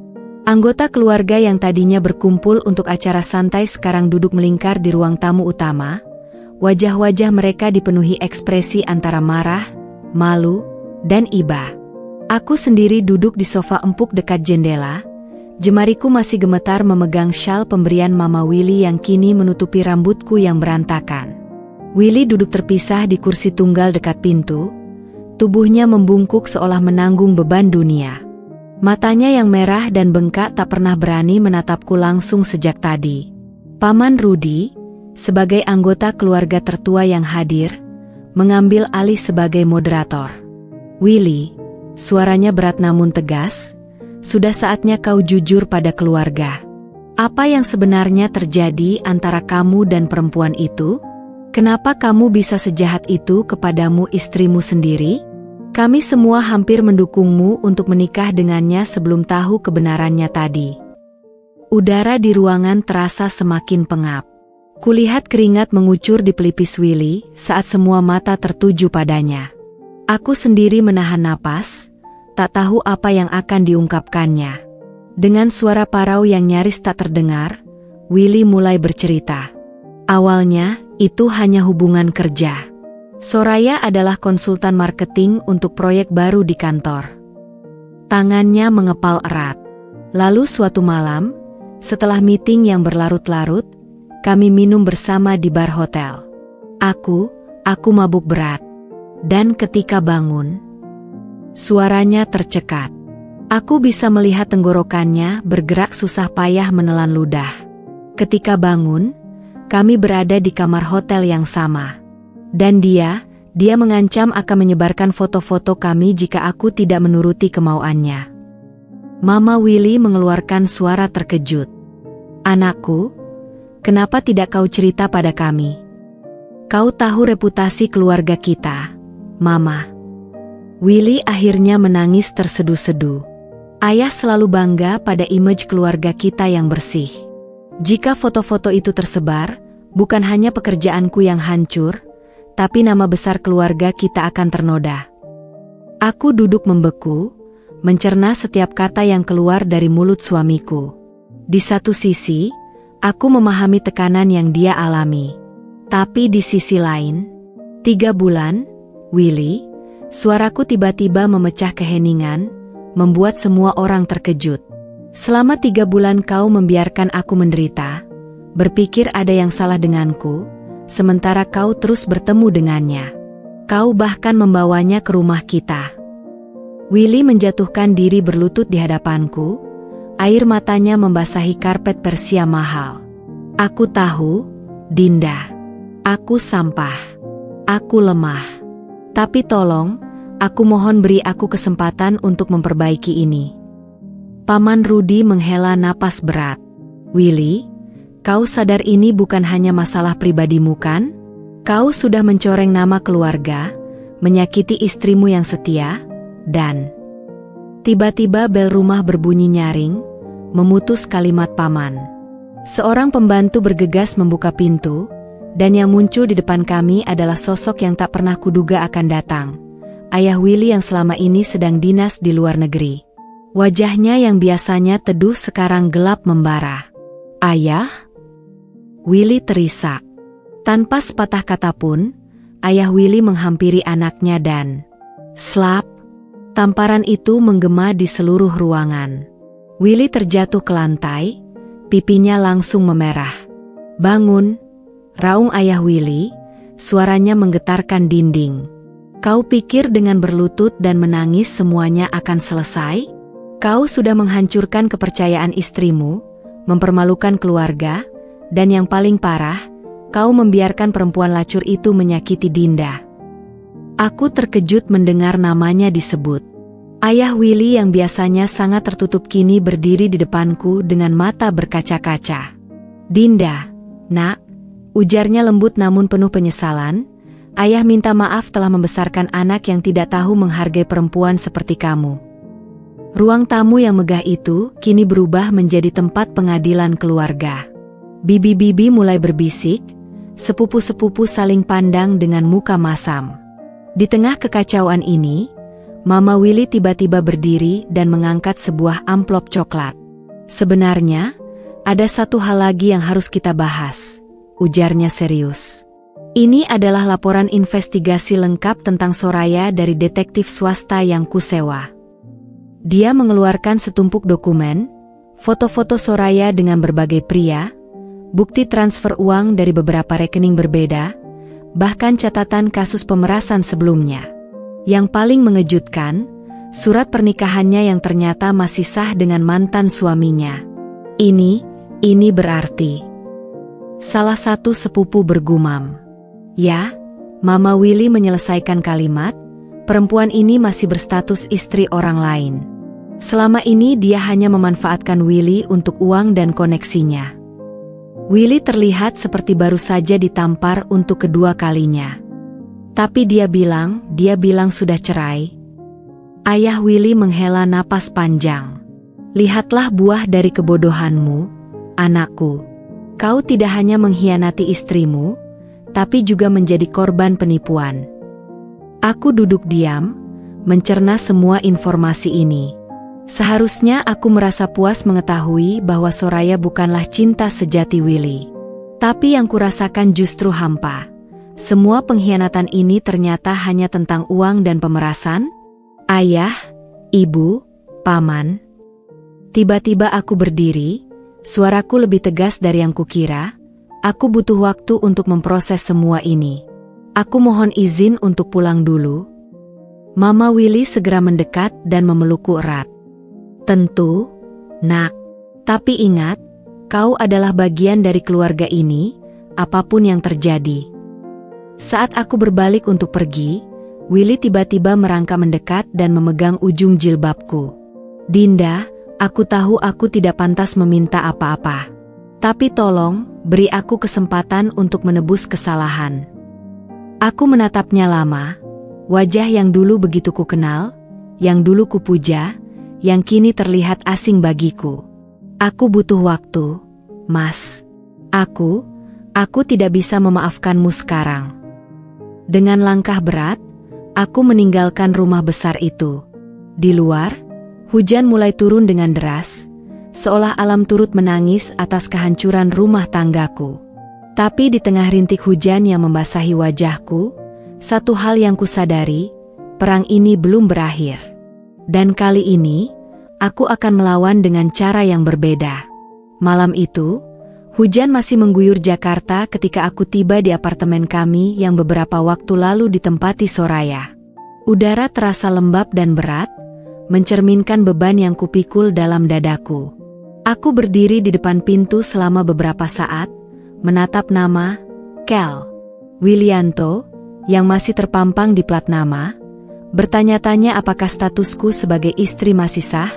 Anggota keluarga yang tadinya berkumpul untuk acara santai sekarang duduk melingkar di ruang tamu utama. Wajah-wajah mereka dipenuhi ekspresi antara marah, malu, dan iba. Aku sendiri duduk di sofa empuk dekat jendela. Jemariku masih gemetar memegang syal pemberian Mama Willy yang kini menutupi rambutku yang berantakan. Willy duduk terpisah di kursi tunggal dekat pintu. Tubuhnya membungkuk seolah menanggung beban dunia. Matanya yang merah dan bengkak tak pernah berani menatapku langsung sejak tadi. Paman Rudi, sebagai anggota keluarga tertua yang hadir, mengambil alih sebagai moderator. "Willy," suaranya berat namun tegas, "sudah saatnya kau jujur pada keluarga. Apa yang sebenarnya terjadi antara kamu dan perempuan itu? Kenapa kamu bisa sejahat itu kepadamu istrimu sendiri? Kami semua hampir mendukungmu untuk menikah dengannya sebelum tahu kebenarannya tadi." Udara di ruangan terasa semakin pengap. Kulihat keringat mengucur di pelipis Willy saat semua mata tertuju padanya. Aku sendiri menahan napas, tak tahu apa yang akan diungkapkannya. Dengan suara parau yang nyaris tak terdengar, Willy mulai bercerita. Awalnya, itu hanya hubungan kerja. Soraya adalah konsultan marketing untuk proyek baru di kantor. Tangannya mengepal erat. Lalu suatu malam, setelah meeting yang berlarut-larut, kami minum bersama di bar hotel. Aku mabuk berat. Dan ketika bangun, suaranya tercekat. Aku bisa melihat tenggorokannya bergerak susah payah menelan ludah. Ketika bangun, kami berada di kamar hotel yang sama. Dan dia mengancam akan menyebarkan foto-foto kami jika aku tidak menuruti kemauannya. Mama Willy mengeluarkan suara terkejut. Anakku, kenapa tidak kau cerita pada kami? Kau tahu reputasi keluarga kita, Mama. Willy akhirnya menangis terseduh-seduh. Ayah selalu bangga pada image keluarga kita yang bersih. Jika foto-foto itu tersebar, bukan hanya pekerjaanku yang hancur, tapi nama besar keluarga kita akan ternoda. Aku duduk membeku, mencerna setiap kata yang keluar dari mulut suamiku. Di satu sisi, aku memahami tekanan yang dia alami. Tapi di sisi lain, 3 bulan, Willy, suaraku tiba-tiba memecah keheningan, membuat semua orang terkejut. Selama 3 bulan kau membiarkan aku menderita, berpikir ada yang salah denganku, sementara kau terus bertemu dengannya. Kau bahkan membawanya ke rumah kita. Willy menjatuhkan diri berlutut di hadapanku, air matanya membasahi karpet Persia mahal. Aku tahu, Dinda. Aku sampah. Aku lemah. Tapi tolong, aku mohon beri aku kesempatan untuk memperbaiki ini. Paman Rudi menghela napas berat. Willy, kau sadar ini bukan hanya masalah pribadimu kan? Kau sudah mencoreng nama keluarga, menyakiti istrimu yang setia, dan... Tiba-tiba bel rumah berbunyi nyaring, memutus kalimat paman. Seorang pembantu bergegas membuka pintu, dan yang muncul di depan kami adalah sosok yang tak pernah kuduga akan datang. Ayah Willy yang selama ini sedang dinas di luar negeri. Wajahnya yang biasanya teduh sekarang gelap membara. Ayah? Willy terisak. Tanpa sepatah kata pun, ayah Willy menghampiri anaknya dan... Slap! Tamparan itu menggema di seluruh ruangan. Willy terjatuh ke lantai, pipinya langsung memerah. Bangun! Raung ayah Willy, suaranya menggetarkan dinding. Kau pikir dengan berlutut dan menangis semuanya akan selesai? Kau sudah menghancurkan kepercayaan istrimu, mempermalukan keluarga, dan yang paling parah, kau membiarkan perempuan lacur itu menyakiti Dinda. Aku terkejut mendengar namanya disebut. Ayah Willy yang biasanya sangat tertutup kini berdiri di depanku dengan mata berkaca-kaca. Dinda, nak, ujarnya lembut namun penuh penyesalan, ayah minta maaf telah membesarkan anak yang tidak tahu menghargai perempuan seperti kamu. Ruang tamu yang megah itu kini berubah menjadi tempat pengadilan keluarga. Bibi-bibi mulai berbisik, sepupu-sepupu saling pandang dengan muka masam. Di tengah kekacauan ini, Mama Willy tiba-tiba berdiri dan mengangkat sebuah amplop coklat. Sebenarnya, ada satu hal lagi yang harus kita bahas, ujarnya serius. Ini adalah laporan investigasi lengkap tentang Soraya dari detektif swasta yang kusewa. Dia mengeluarkan setumpuk dokumen, foto-foto Soraya dengan berbagai pria, bukti transfer uang dari beberapa rekening berbeda, bahkan catatan kasus pemerasan sebelumnya. Yang paling mengejutkan, surat pernikahannya yang ternyata masih sah dengan mantan suaminya. Ini berarti. Salah satu sepupu bergumam. Ya, Mama Willy menyelesaikan kalimat, perempuan ini masih berstatus istri orang lain. Selama ini dia hanya memanfaatkan Willy untuk uang dan koneksinya. Willy terlihat seperti baru saja ditampar untuk kedua kalinya. Tapi dia bilang sudah cerai. Ayah Willy menghela napas panjang. Lihatlah buah dari kebodohanmu, anakku. Kau tidak hanya mengkhianati istrimu, tapi juga menjadi korban penipuan. Aku duduk diam, mencerna semua informasi ini. Seharusnya aku merasa puas mengetahui bahwa Soraya bukanlah cinta sejati Willy. Tapi yang kurasakan justru hampa. Semua pengkhianatan ini ternyata hanya tentang uang dan pemerasan? Ayah, ibu, paman. Tiba-tiba aku berdiri, suaraku lebih tegas dari yang kukira. Aku butuh waktu untuk memproses semua ini. Aku mohon izin untuk pulang dulu. Mama Willy segera mendekat dan memelukku erat. Tentu, nak. Tapi ingat, kau adalah bagian dari keluarga ini, apapun yang terjadi. Saat aku berbalik untuk pergi, Willy tiba-tiba merangkak mendekat dan memegang ujung jilbabku. Dinda, aku tahu aku tidak pantas meminta apa-apa. Tapi tolong, beri aku kesempatan untuk menebus kesalahan. Aku menatapnya lama, wajah yang dulu begitu kukenal, yang dulu kupuja, yang kini terlihat asing bagiku. Aku butuh waktu, Mas. Aku tidak bisa memaafkanmu sekarang. Dengan langkah berat, aku meninggalkan rumah besar itu. Di luar, hujan mulai turun dengan deras, seolah alam turut menangis atas kehancuran rumah tanggaku. Tapi di tengah rintik hujan yang membasahi wajahku, satu hal yang kusadari, perang ini belum berakhir. Dan kali ini, aku akan melawan dengan cara yang berbeda. Malam itu, hujan masih mengguyur Jakarta ketika aku tiba di apartemen kami yang beberapa waktu lalu ditempati Soraya. Udara terasa lembab dan berat, mencerminkan beban yang kupikul dalam dadaku. Aku berdiri di depan pintu selama beberapa saat, menatap nama, Kel Willianto, yang masih terpampang di plat nama, bertanya-tanya apakah statusku sebagai istri masih sah,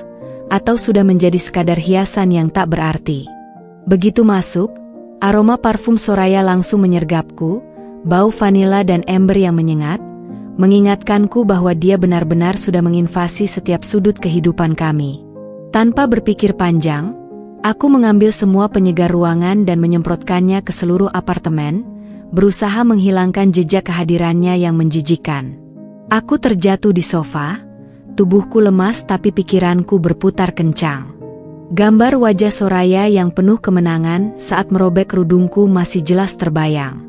atau sudah menjadi sekadar hiasan yang tak berarti. Begitu masuk, aroma parfum Soraya langsung menyergapku, bau vanila dan ember yang menyengat, mengingatkanku bahwa dia benar-benar sudah menginvasi setiap sudut kehidupan kami. Tanpa berpikir panjang, aku mengambil semua penyegar ruangan dan menyemprotkannya ke seluruh apartemen, berusaha menghilangkan jejak kehadirannya yang menjijikan. Aku terjatuh di sofa, tubuhku lemas tapi pikiranku berputar kencang. Gambar wajah Soraya yang penuh kemenangan saat merobek kerudungku masih jelas terbayang.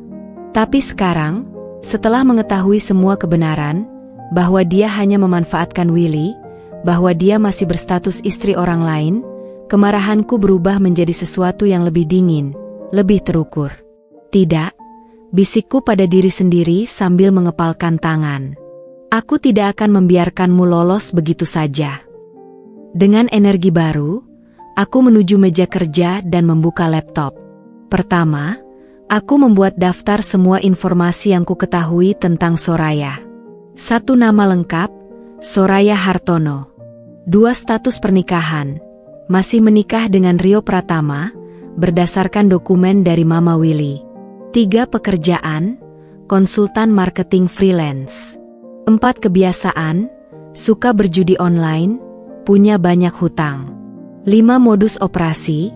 Tapi sekarang, setelah mengetahui semua kebenaran, bahwa dia hanya memanfaatkan Willy, bahwa dia masih berstatus istri orang lain, kemarahanku berubah menjadi sesuatu yang lebih dingin, lebih terukur. Tidak, bisikku pada diri sendiri sambil mengepalkan tangan. Aku tidak akan membiarkanmu lolos begitu saja. Dengan energi baru, aku menuju meja kerja dan membuka laptop. Pertama, aku membuat daftar semua informasi yang ku ketahui tentang Soraya. 1 nama lengkap, Soraya Hartono. 2 status pernikahan, masih menikah dengan Rio Pratama, berdasarkan dokumen dari Mama Willy. 3 pekerjaan, konsultan marketing freelance. 4 kebiasaan, suka berjudi online, punya banyak hutang. 5 modus operasi,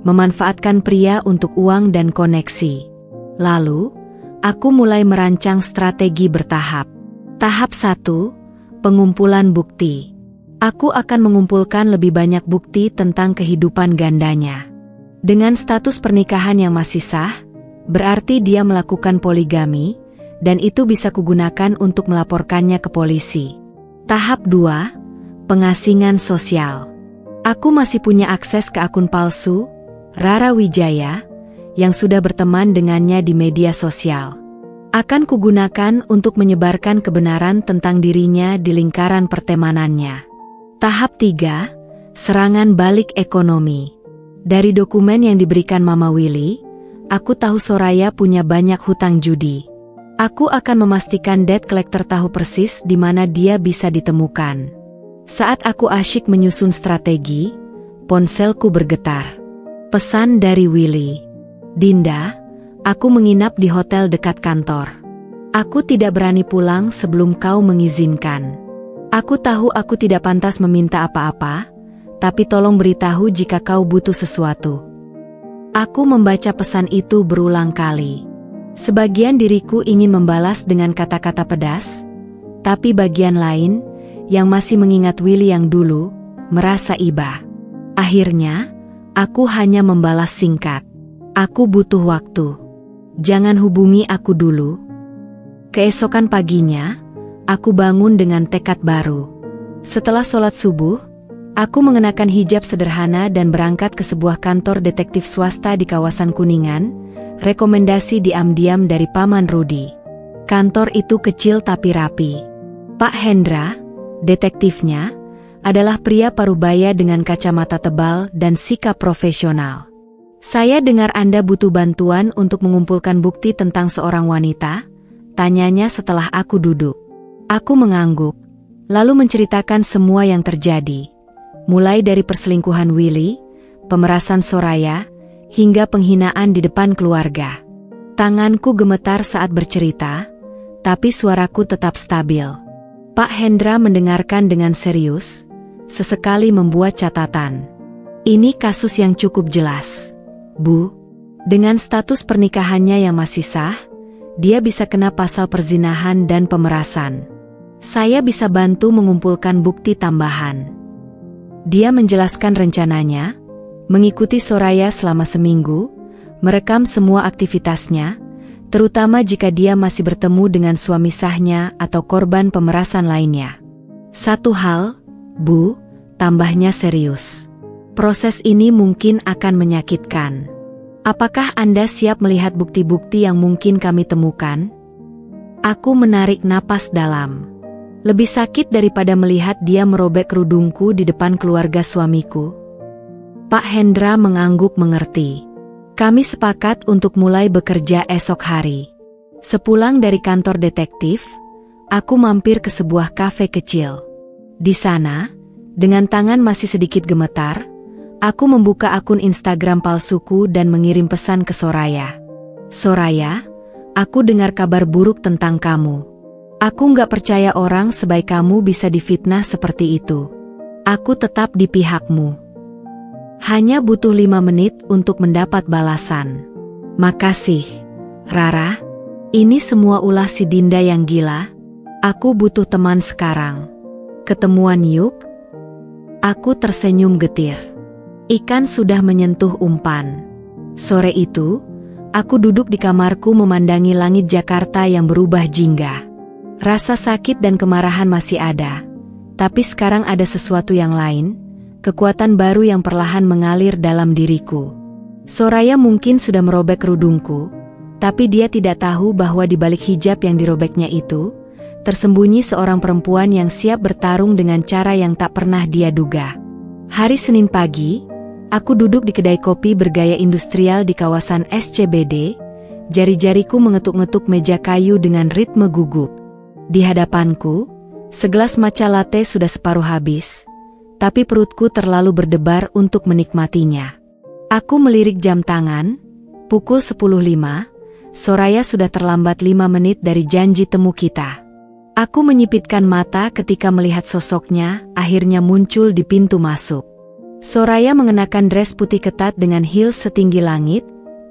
memanfaatkan pria untuk uang dan koneksi. Lalu, aku mulai merancang strategi bertahap. Tahap 1, pengumpulan bukti. Aku akan mengumpulkan lebih banyak bukti tentang kehidupan gandanya. Dengan status pernikahan yang masih sah, berarti dia melakukan poligami, dan itu bisa kugunakan untuk melaporkannya ke polisi. Tahap 2, pengasingan sosial. Aku masih punya akses ke akun palsu, Rara Wijaya, yang sudah berteman dengannya di media sosial. Akan kugunakan untuk menyebarkan kebenaran tentang dirinya di lingkaran pertemanannya. Tahap 3, serangan balik ekonomi. Dari dokumen yang diberikan Mama Willy, aku tahu Soraya punya banyak hutang judi. Aku akan memastikan debt collector tahu persis di mana dia bisa ditemukan. Saat aku asyik menyusun strategi, ponselku bergetar. Pesan dari Willy. Dinda, aku menginap di hotel dekat kantor. Aku tidak berani pulang sebelum kau mengizinkan. Aku tahu aku tidak pantas meminta apa-apa, tapi tolong beritahu jika kau butuh sesuatu. Aku membaca pesan itu berulang kali. Sebagian diriku ingin membalas dengan kata-kata pedas, tapi bagian lain, yang masih mengingat Willy yang dulu, merasa iba. Akhirnya, aku hanya membalas singkat. Aku butuh waktu. Jangan hubungi aku dulu. Keesokan paginya, aku bangun dengan tekad baru. Setelah sholat subuh, aku mengenakan hijab sederhana dan berangkat ke sebuah kantor detektif swasta di kawasan Kuningan, rekomendasi diam-diam dari Paman Rudi. Kantor itu kecil tapi rapi. Pak Hendra, detektifnya, adalah pria parubaya dengan kacamata tebal dan sikap profesional. "Saya dengar Anda butuh bantuan untuk mengumpulkan bukti tentang seorang wanita?" tanyanya setelah aku duduk. Aku mengangguk, lalu menceritakan semua yang terjadi. Mulai dari perselingkuhan Willy, pemerasan Soraya, hingga penghinaan di depan keluarga. Tanganku gemetar saat bercerita, tapi suaraku tetap stabil. Pak Hendra mendengarkan dengan serius, sesekali membuat catatan. "Ini kasus yang cukup jelas, Bu. Dengan status pernikahannya yang masih sah, dia bisa kena pasal perzinahan dan pemerasan. Saya bisa bantu mengumpulkan bukti tambahan." Dia menjelaskan rencananya, mengikuti Soraya selama seminggu, merekam semua aktivitasnya, terutama jika dia masih bertemu dengan suami sahnya atau korban pemerasan lainnya. "Satu hal, Bu," tambahnya serius. "Proses ini mungkin akan menyakitkan. Apakah Anda siap melihat bukti-bukti yang mungkin kami temukan?" Aku menarik napas dalam. Lebih sakit daripada melihat dia merobek kerudungku di depan keluarga suamiku. Pak Hendra mengangguk mengerti. Kami sepakat untuk mulai bekerja esok hari. Sepulang dari kantor detektif, aku mampir ke sebuah kafe kecil. Di sana, dengan tangan masih sedikit gemetar, aku membuka akun Instagram palsuku dan mengirim pesan ke Soraya. "Soraya, aku dengar kabar buruk tentang kamu. Aku nggak percaya orang sebaik kamu bisa difitnah seperti itu. Aku tetap di pihakmu. Hanya butuh 5 menit untuk mendapat balasan. Makasih, Rara. Ini semua ulah si Dinda yang gila. Aku butuh teman sekarang. Ketemuan yuk." Aku tersenyum getir. Ikan sudah menyentuh umpan. Sore itu, aku duduk di kamarku memandangi langit Jakarta yang berubah jingga. Rasa sakit dan kemarahan masih ada, tapi sekarang ada sesuatu yang lain, kekuatan baru yang perlahan mengalir dalam diriku. Soraya mungkin sudah merobek kerudungku, tapi dia tidak tahu bahwa di balik hijab yang dirobeknya itu, tersembunyi seorang perempuan yang siap bertarung dengan cara yang tak pernah dia duga. Hari Senin pagi, aku duduk di kedai kopi bergaya industrial di kawasan SCBD, jari-jariku mengetuk-ngetuk meja kayu dengan ritme gugup. Di hadapanku, segelas matcha latte sudah separuh habis, tapi perutku terlalu berdebar untuk menikmatinya. Aku melirik jam tangan, pukul 10.05, Soraya sudah terlambat 5 menit dari janji temu kita. Aku menyipitkan mata ketika melihat sosoknya akhirnya muncul di pintu masuk. Soraya mengenakan dress putih ketat dengan heels setinggi langit,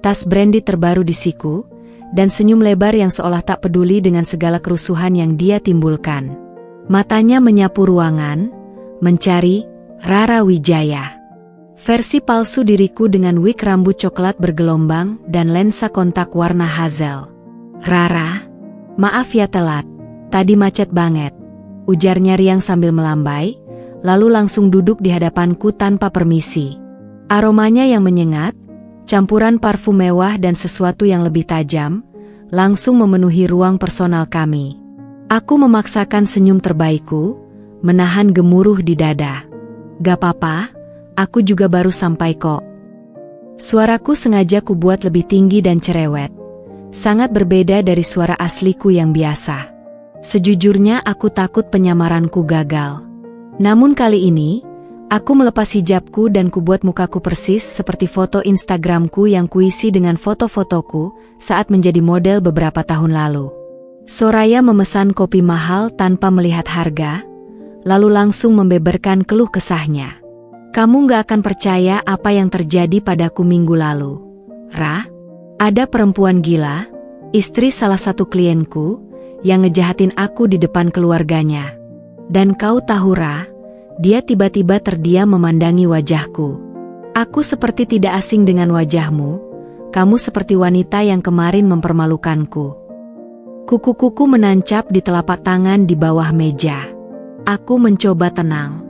tas brandy terbaru di siku, dan senyum lebar yang seolah tak peduli dengan segala kerusuhan yang dia timbulkan. Matanya menyapu ruangan, mencari Rara Wijaya. Versi palsu diriku dengan wig rambut coklat bergelombang dan lensa kontak warna hazel. "Rara, maaf ya telat, tadi macet banget," ujarnya riang sambil melambai, lalu langsung duduk di hadapanku tanpa permisi. Aromanya yang menyengat, campuran parfum mewah dan sesuatu yang lebih tajam, langsung memenuhi ruang personal kami. Aku memaksakan senyum terbaikku, menahan gemuruh di dada. "Gak apa-apa, aku juga baru sampai kok." Suaraku sengaja kubuat lebih tinggi dan cerewet, sangat berbeda dari suara asliku yang biasa. Sejujurnya aku takut penyamaranku gagal. Namun kali ini, aku melepas hijabku dan kubuat mukaku persis seperti foto Instagramku yang kuisi dengan foto-fotoku saat menjadi model beberapa tahun lalu. Soraya memesan kopi mahal tanpa melihat harga, lalu langsung membeberkan keluh kesahnya. "Kamu gak akan percaya apa yang terjadi padaku minggu lalu, Ra. Ada perempuan gila, istri salah satu klienku, yang ngejahatin aku di depan keluarganya. Dan kau tahu Ra, Dia tiba-tiba terdiam memandangi wajahku. Aku seperti tidak asing dengan wajahmu. Kamu seperti wanita yang kemarin mempermalukanku. Kuku-kuku menancap di telapak tangan di bawah meja. Aku mencoba tenang.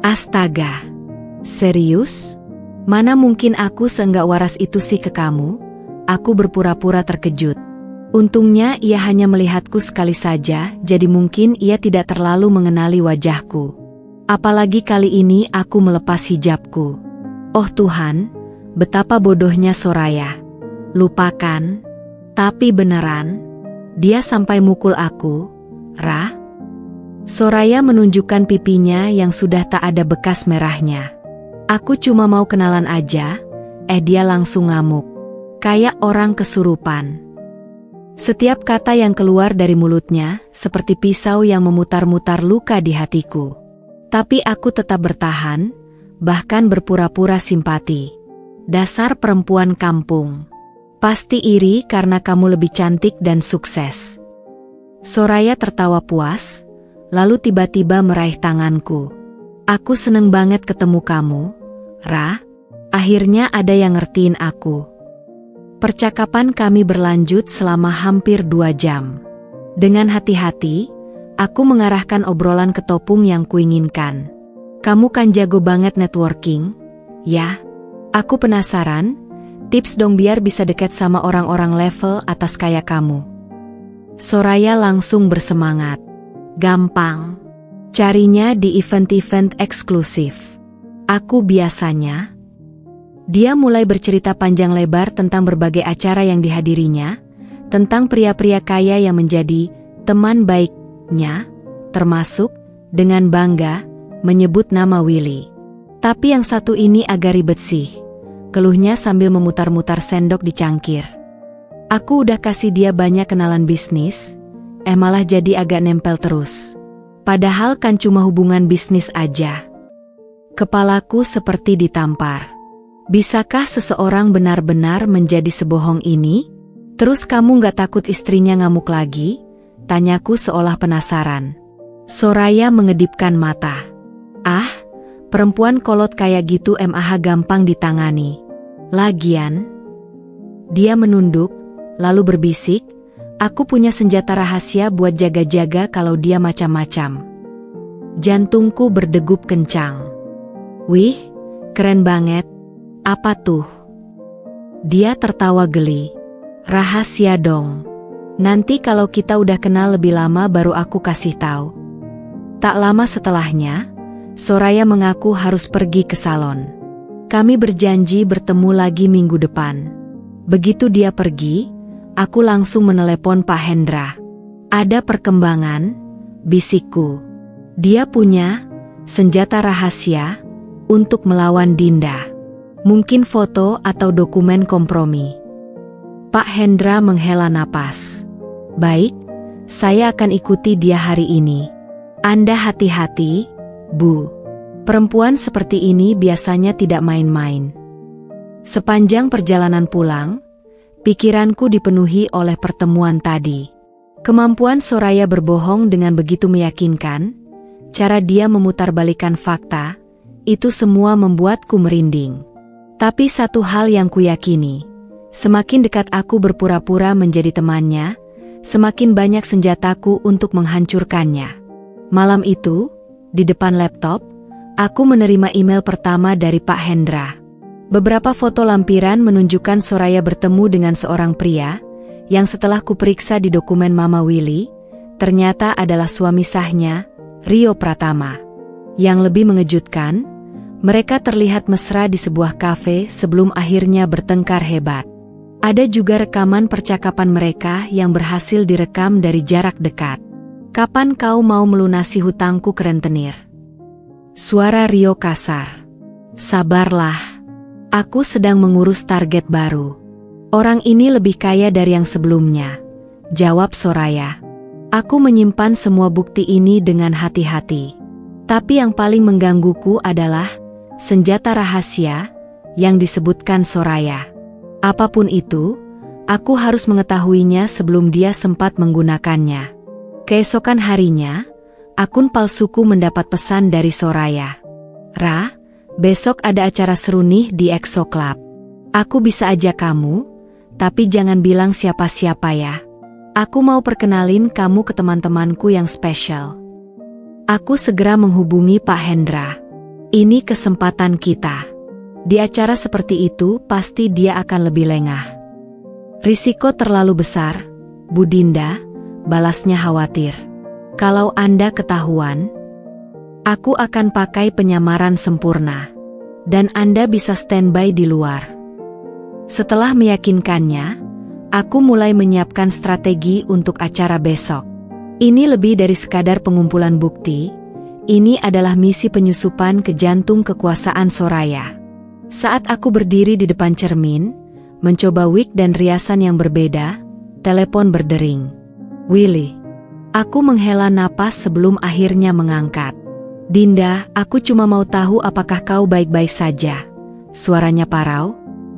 Astaga. Serius? Mana mungkin aku seenggak waras itu sih ke kamu? Aku berpura-pura terkejut. Untungnya ia hanya melihatku sekali saja, jadi mungkin ia tidak terlalu mengenali wajahku. Apalagi kali ini aku melepas hijabku. Oh Tuhan, betapa bodohnya Soraya. Lupakan. Tapi beneran, dia sampai mukul aku, Ra? Soraya menunjukkan pipinya yang sudah tak ada bekas merahnya. Aku cuma mau kenalan aja, dia langsung ngamuk. Kayak orang kesurupan. Setiap kata yang keluar dari mulutnya seperti pisau yang memutar-mutar luka di hatiku. Tapi aku tetap bertahan, bahkan berpura-pura simpati. Dasar perempuan kampung. Pasti iri karena kamu lebih cantik dan sukses. Soraya tertawa puas, lalu tiba-tiba meraih tanganku. Aku seneng banget ketemu kamu, Ra. Akhirnya ada yang ngertiin aku. Percakapan kami berlanjut selama hampir 2 jam. Dengan hati-hati, aku mengarahkan obrolan ke topung yang kuinginkan. Kamu kan jago banget networking, ya? Aku penasaran, tips dong biar bisa dekat sama orang-orang level atas kayak kamu. Soraya langsung bersemangat. Gampang. Carinya di event-event eksklusif. Aku biasanya. Dia mulai bercerita panjang lebar tentang berbagai acara yang dihadirinya, tentang pria-pria kaya yang menjadi teman baiknya, termasuk, dengan bangga, menyebut nama Willy. Tapi yang satu ini agak ribet sih, keluhnya sambil memutar-mutar sendok di cangkir. Aku udah kasih dia banyak kenalan bisnis, malah jadi agak nempel terus. Padahal kan cuma hubungan bisnis aja. Kepalaku seperti ditampar. Bisakah seseorang benar-benar menjadi sebohong ini? Terus kamu gak takut istrinya ngamuk lagi? Tanyaku seolah penasaran. Soraya mengedipkan mata. Ah, perempuan kolot kayak gitu mah gampang ditangani. Lagian, dia menunduk, lalu berbisik, aku punya senjata rahasia buat jaga-jaga kalau dia macam-macam. Jantungku berdegup kencang. Wih, keren banget. Apa tuh? Dia tertawa geli. Rahasia dong. Nanti kalau kita udah kenal lebih lama baru aku kasih tahu. Tak lama setelahnya, Soraya mengaku harus pergi ke salon. Kami berjanji bertemu lagi minggu depan. Begitu dia pergi, aku langsung menelepon Pak Hendra. Ada perkembangan, bisikku. Dia punya senjata rahasia untuk melawan Dinda. Mungkin foto atau dokumen kompromi. Pak Hendra menghela napas. Baik, saya akan ikuti dia hari ini. Anda hati-hati, Bu. Perempuan seperti ini biasanya tidak main-main. Sepanjang perjalanan pulang, pikiranku dipenuhi oleh pertemuan tadi. Kemampuan Soraya berbohong dengan begitu meyakinkan, cara dia memutarbalikkan fakta, itu semua membuatku merinding. Tapi satu hal yang kuyakini, semakin dekat aku berpura-pura menjadi temannya, semakin banyak senjataku untuk menghancurkannya. Malam itu, di depan laptop, aku menerima email pertama dari Pak Hendra. Beberapa foto lampiran menunjukkan Soraya bertemu dengan seorang pria, yang setelah kuperiksa di dokumen Mama Willy, ternyata adalah suami sahnya, Rio Pratama. Yang lebih mengejutkan, mereka terlihat mesra di sebuah kafe sebelum akhirnya bertengkar hebat. Ada juga rekaman percakapan mereka yang berhasil direkam dari jarak dekat. Kapan kau mau melunasi hutangku ke rentenir? Suara Rio kasar. Sabarlah. Aku sedang mengurus target baru. Orang ini lebih kaya dari yang sebelumnya. Jawab Soraya. Aku menyimpan semua bukti ini dengan hati-hati. Tapi yang paling menggangguku adalah senjata rahasia yang disebutkan Soraya. Apapun itu, aku harus mengetahuinya sebelum dia sempat menggunakannya. Keesokan harinya, akun palsuku mendapat pesan dari Soraya. Ra, besok ada acara seru nih di EXO Club. Aku bisa ajak kamu, tapi jangan bilang siapa-siapa ya. Aku mau perkenalin kamu ke teman-temanku yang spesial. Aku segera menghubungi Pak Hendra. Ini kesempatan kita. Di acara seperti itu pasti dia akan lebih lengah. Risiko terlalu besar, Bu Dinda, balasnya khawatir. Kalau Anda ketahuan, aku akan pakai penyamaran sempurna. Dan Anda bisa standby di luar. Setelah meyakinkannya, aku mulai menyiapkan strategi untuk acara besok. Ini lebih dari sekadar pengumpulan bukti, ini adalah misi penyusupan ke jantung kekuasaan Soraya. Saat aku berdiri di depan cermin, mencoba wig dan riasan yang berbeda, telepon berdering. Willy. Aku menghela napas sebelum akhirnya mengangkat. Dinda, aku cuma mau tahu apakah kau baik-baik saja. Suaranya parau.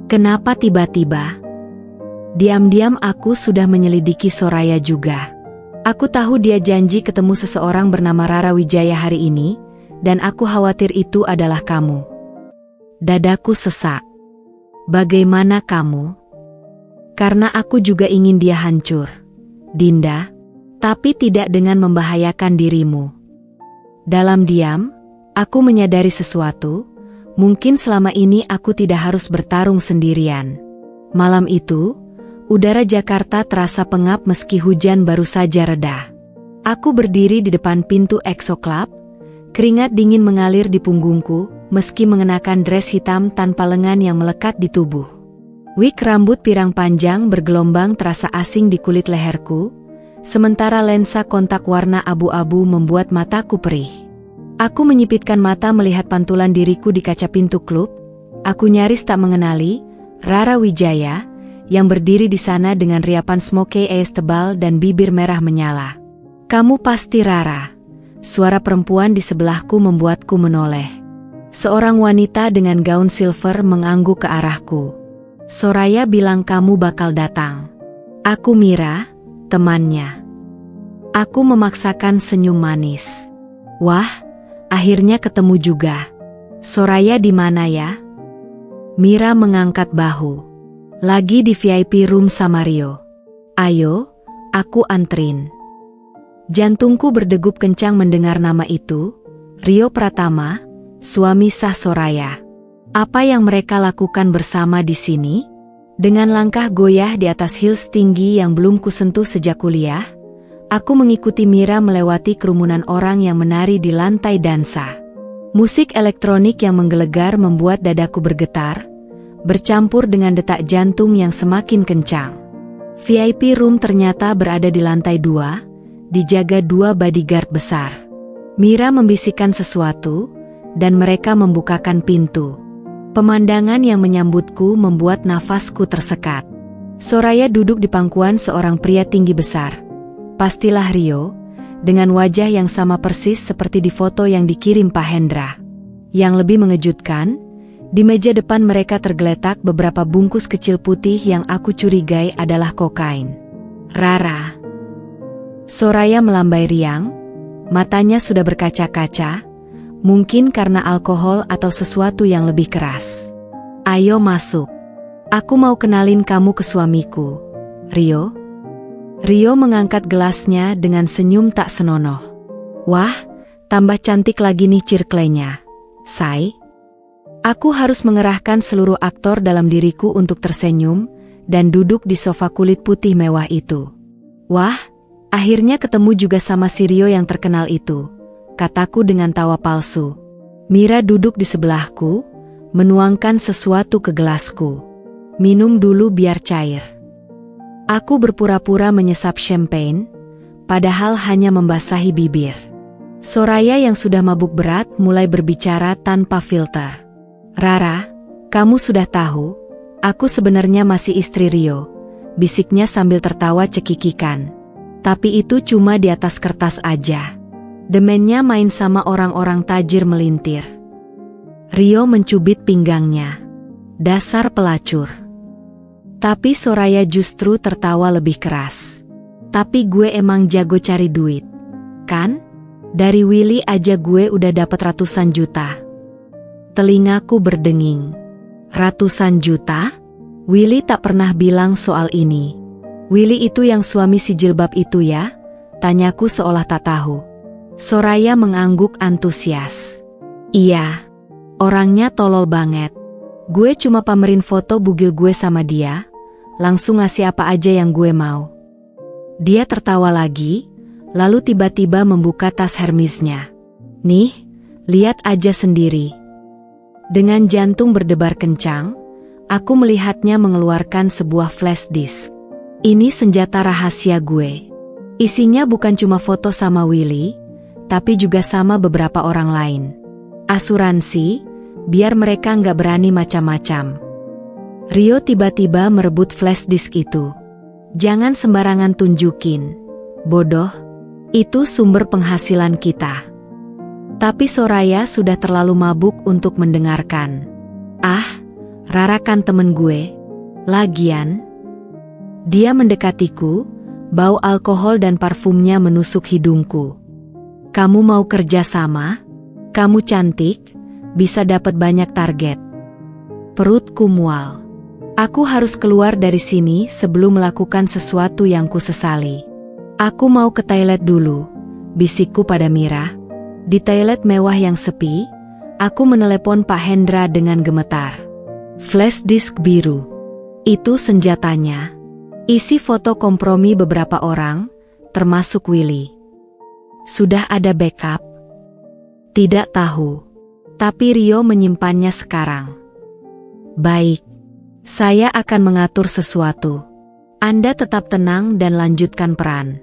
Kenapa tiba-tiba? Diam-diam aku sudah menyelidiki Soraya juga. Aku tahu dia janji ketemu seseorang bernama Rara Wijaya hari ini, dan aku khawatir itu adalah kamu. Dadaku sesak. Bagaimana kamu? Karena aku juga ingin dia hancur, Dinda, tapi tidak dengan membahayakan dirimu. Dalam diam, aku menyadari sesuatu, mungkin selama ini aku tidak harus bertarung sendirian. Malam itu, udara Jakarta terasa pengap meski hujan baru saja reda. Aku berdiri di depan pintu EXO Club, keringat dingin mengalir di punggungku, meski mengenakan dress hitam tanpa lengan yang melekat di tubuh. Wig rambut pirang panjang bergelombang terasa asing di kulit leherku, sementara lensa kontak warna abu-abu membuat mataku perih. Aku menyipitkan mata melihat pantulan diriku di kaca pintu klub. Aku nyaris tak mengenali Rara Wijaya, yang berdiri di sana dengan riapan smoky eyes tebal dan bibir merah menyala. Kamu pasti Rara. Suara perempuan di sebelahku membuatku menoleh. Seorang wanita dengan gaun silver mengangguk ke arahku. Soraya bilang kamu bakal datang. Aku Mira, temannya. Aku memaksakan senyum manis. Wah, akhirnya ketemu juga. Soraya di mana ya? Mira mengangkat bahu. Lagi di VIP room sama Rio. Ayo, aku antrin. Jantungku berdegup kencang mendengar nama itu. Rio Pratama, suami sah Soraya. Apa yang mereka lakukan bersama di sini? Dengan langkah goyah di atas heels tinggi yang belum kusentuh sejak kuliah, aku mengikuti Mira melewati kerumunan orang yang menari di lantai dansa. Musik elektronik yang menggelegar membuat dadaku bergetar, bercampur dengan detak jantung yang semakin kencang. VIP room ternyata berada di lantai 2, dijaga 2 bodyguard besar. Mira membisikkan sesuatu, dan mereka membukakan pintu. Pemandangan yang menyambutku membuat nafasku tersekat. Soraya duduk di pangkuan seorang pria tinggi besar. Pastilah Rio, dengan wajah yang sama persis seperti di foto yang dikirim Pak Hendra. Yang lebih mengejutkan, di meja depan mereka tergeletak beberapa bungkus kecil putih yang aku curigai adalah kokain. Rara. Soraya melambai riang, matanya sudah berkaca-kaca, mungkin karena alkohol atau sesuatu yang lebih keras. Ayo masuk. Aku mau kenalin kamu ke suamiku, Rio. Rio mengangkat gelasnya dengan senyum tak senonoh. Wah, tambah cantik lagi nih cirklenya. Say. Aku harus mengerahkan seluruh aktor dalam diriku untuk tersenyum dan duduk di sofa kulit putih mewah itu. Wah, akhirnya ketemu juga sama si Rio yang terkenal itu, kataku dengan tawa palsu. Mira duduk di sebelahku, menuangkan sesuatu ke gelasku. Minum dulu biar cair. Aku berpura-pura menyesap champagne, padahal hanya membasahi bibir. Soraya yang sudah mabuk berat mulai berbicara tanpa filter. Rara, kamu sudah tahu, aku sebenarnya masih istri Rio, bisiknya sambil tertawa cekikikan. Tapi itu cuma di atas kertas aja. Demennya main sama orang-orang tajir melintir. Rio mencubit pinggangnya. Dasar pelacur. Tapi Soraya justru tertawa lebih keras. Tapi gue emang jago cari duit, kan? Dari Willy aja gue udah dapat ratusan juta. Telingaku berdenging. Ratusan juta? Willy tak pernah bilang soal ini. Willy itu yang suami si jilbab itu ya? Tanyaku seolah tak tahu. Soraya mengangguk antusias. Iya. Orangnya tolol banget. Gue cuma pamerin foto bugil gue sama dia, langsung ngasih apa aja yang gue mau. Dia tertawa lagi, lalu tiba-tiba membuka tas Hermesnya. Nih, lihat aja sendiri. Dengan jantung berdebar kencang, aku melihatnya mengeluarkan sebuah flash disk. Ini senjata rahasia gue. Isinya bukan cuma foto sama Willy, tapi juga sama beberapa orang lain. Asuransi, biar mereka nggak berani macam-macam. Rio tiba-tiba merebut flash disk itu. Jangan sembarangan tunjukin. Bodoh, itu sumber penghasilan kita. Tapi Soraya sudah terlalu mabuk untuk mendengarkan. Ah, Rara kan temen gue. Lagian, dia mendekatiku, bau alkohol dan parfumnya menusuk hidungku. Kamu mau kerja sama? Kamu cantik, bisa dapat banyak target. Perutku mual. Aku harus keluar dari sini sebelum melakukan sesuatu yang kusesali. Aku mau ke toilet dulu, bisikku pada Mira. Di toilet mewah yang sepi, aku menelepon Pak Hendra dengan gemetar. Flash disk biru. Itu senjatanya. Isi foto kompromi beberapa orang, termasuk Willy. Sudah ada backup? Tidak tahu. Tapi Rio menyimpannya sekarang. Baik. Saya akan mengatur sesuatu. Anda tetap tenang dan lanjutkan peran.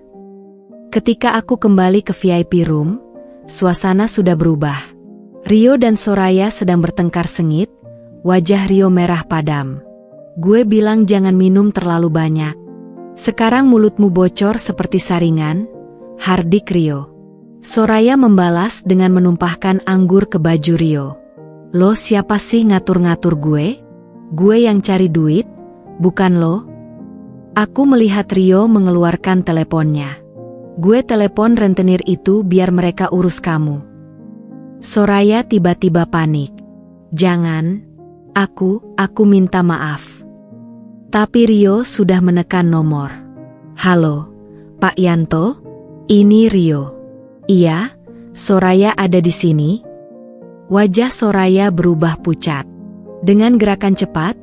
Ketika aku kembali ke VIP room, suasana sudah berubah. Rio dan Soraya sedang bertengkar sengit, wajah Rio merah padam. Gue bilang jangan minum terlalu banyak. Sekarang mulutmu bocor seperti saringan, hardik Rio. Soraya membalas dengan menumpahkan anggur ke baju Rio. Lo siapa sih ngatur-ngatur gue? Gue yang cari duit, bukan lo? Aku melihat Rio mengeluarkan teleponnya. Gue telepon rentenir itu biar mereka urus kamu. Soraya tiba-tiba panik. Jangan, aku minta maaf. Tapi Rio sudah menekan nomor. Halo, Pak Yanto? Ini Rio. Iya, Soraya ada di sini. Wajah Soraya berubah pucat. Dengan gerakan cepat,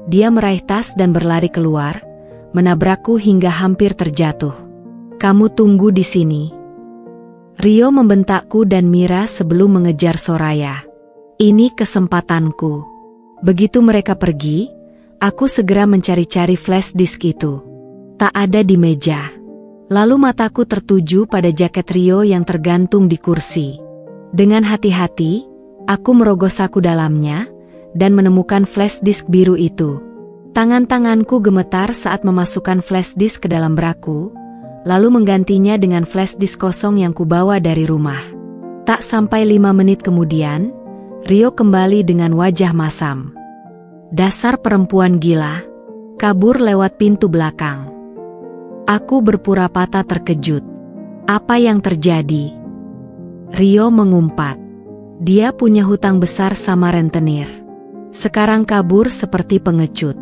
dia meraih tas dan berlari keluar, menabrakku hingga hampir terjatuh. Kamu tunggu di sini. Rio membentakku dan Mira sebelum mengejar Soraya. Ini kesempatanku. Begitu mereka pergi, aku segera mencari-cari flash disk itu. Tak ada di meja. Lalu mataku tertuju pada jaket Rio yang tergantung di kursi. Dengan hati-hati, aku merogoh saku dalamnya, dan menemukan flash disk biru itu. Tangan-tanganku gemetar saat memasukkan flash disk ke dalam braku, lalu menggantinya dengan flash disk kosong yang kubawa dari rumah. Tak sampai 5 menit kemudian, Rio kembali dengan wajah masam. Dasar perempuan gila, kabur lewat pintu belakang. Aku berpura patah terkejut. Apa yang terjadi? Rio mengumpat. Dia punya hutang besar sama rentenir. Sekarang kabur seperti pengecut.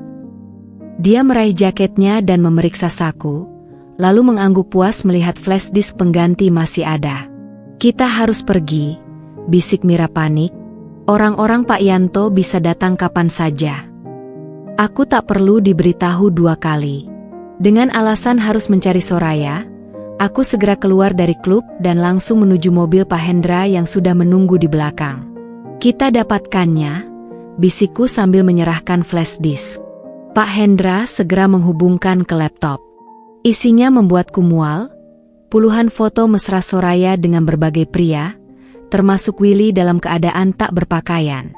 Dia meraih jaketnya dan memeriksa saku, lalu mengangguk puas melihat flash disk pengganti masih ada. Kita harus pergi, bisik Mira panik. Orang-orang Pak Yanto bisa datang kapan saja. Aku tak perlu diberitahu 2 kali. Dengan alasan harus mencari Soraya, aku segera keluar dari klub dan langsung menuju mobil Pak Hendra yang sudah menunggu di belakang. Kita dapatkannya, bisikku sambil menyerahkan flash disk. Pak Hendra segera menghubungkan ke laptop. Isinya membuatku mual, puluhan foto mesra Soraya dengan berbagai pria, termasuk Willy dalam keadaan tak berpakaian.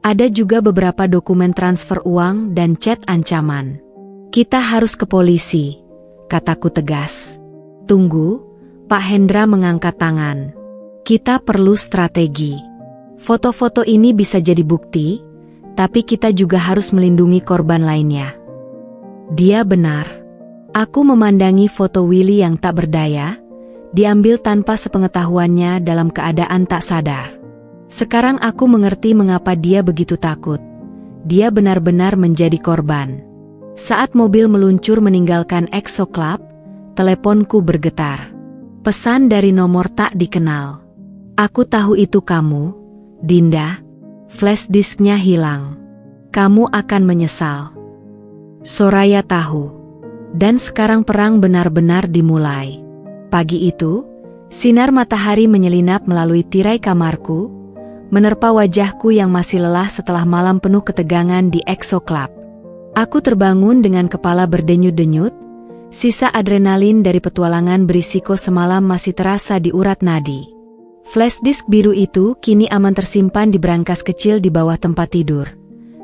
Ada juga beberapa dokumen transfer uang dan chat ancaman. Kita harus ke polisi, kataku tegas. Tunggu, Pak Hendra mengangkat tangan. Kita perlu strategi. Foto-foto ini bisa jadi bukti, tapi kita juga harus melindungi korban lainnya. Dia benar. Aku memandangi foto Willy yang tak berdaya, Diambil tanpa sepengetahuannya dalam keadaan tak sadar. Sekarang aku mengerti mengapa dia begitu takut. Dia benar-benar menjadi korban. Saat mobil meluncur meninggalkan EXO Club, teleponku bergetar. Pesan dari nomor tak dikenal. Aku tahu itu kamu, Dinda. Flash disknya hilang. Kamu akan menyesal. Soraya tahu. Dan sekarang perang benar-benar dimulai. Pagi itu, sinar matahari menyelinap melalui tirai kamarku, menerpa wajahku yang masih lelah setelah malam penuh ketegangan di EXO Club. Aku terbangun dengan kepala berdenyut-denyut, sisa adrenalin dari petualangan berisiko semalam masih terasa di urat nadi. Flash disk biru itu kini aman tersimpan di brankas kecil di bawah tempat tidur.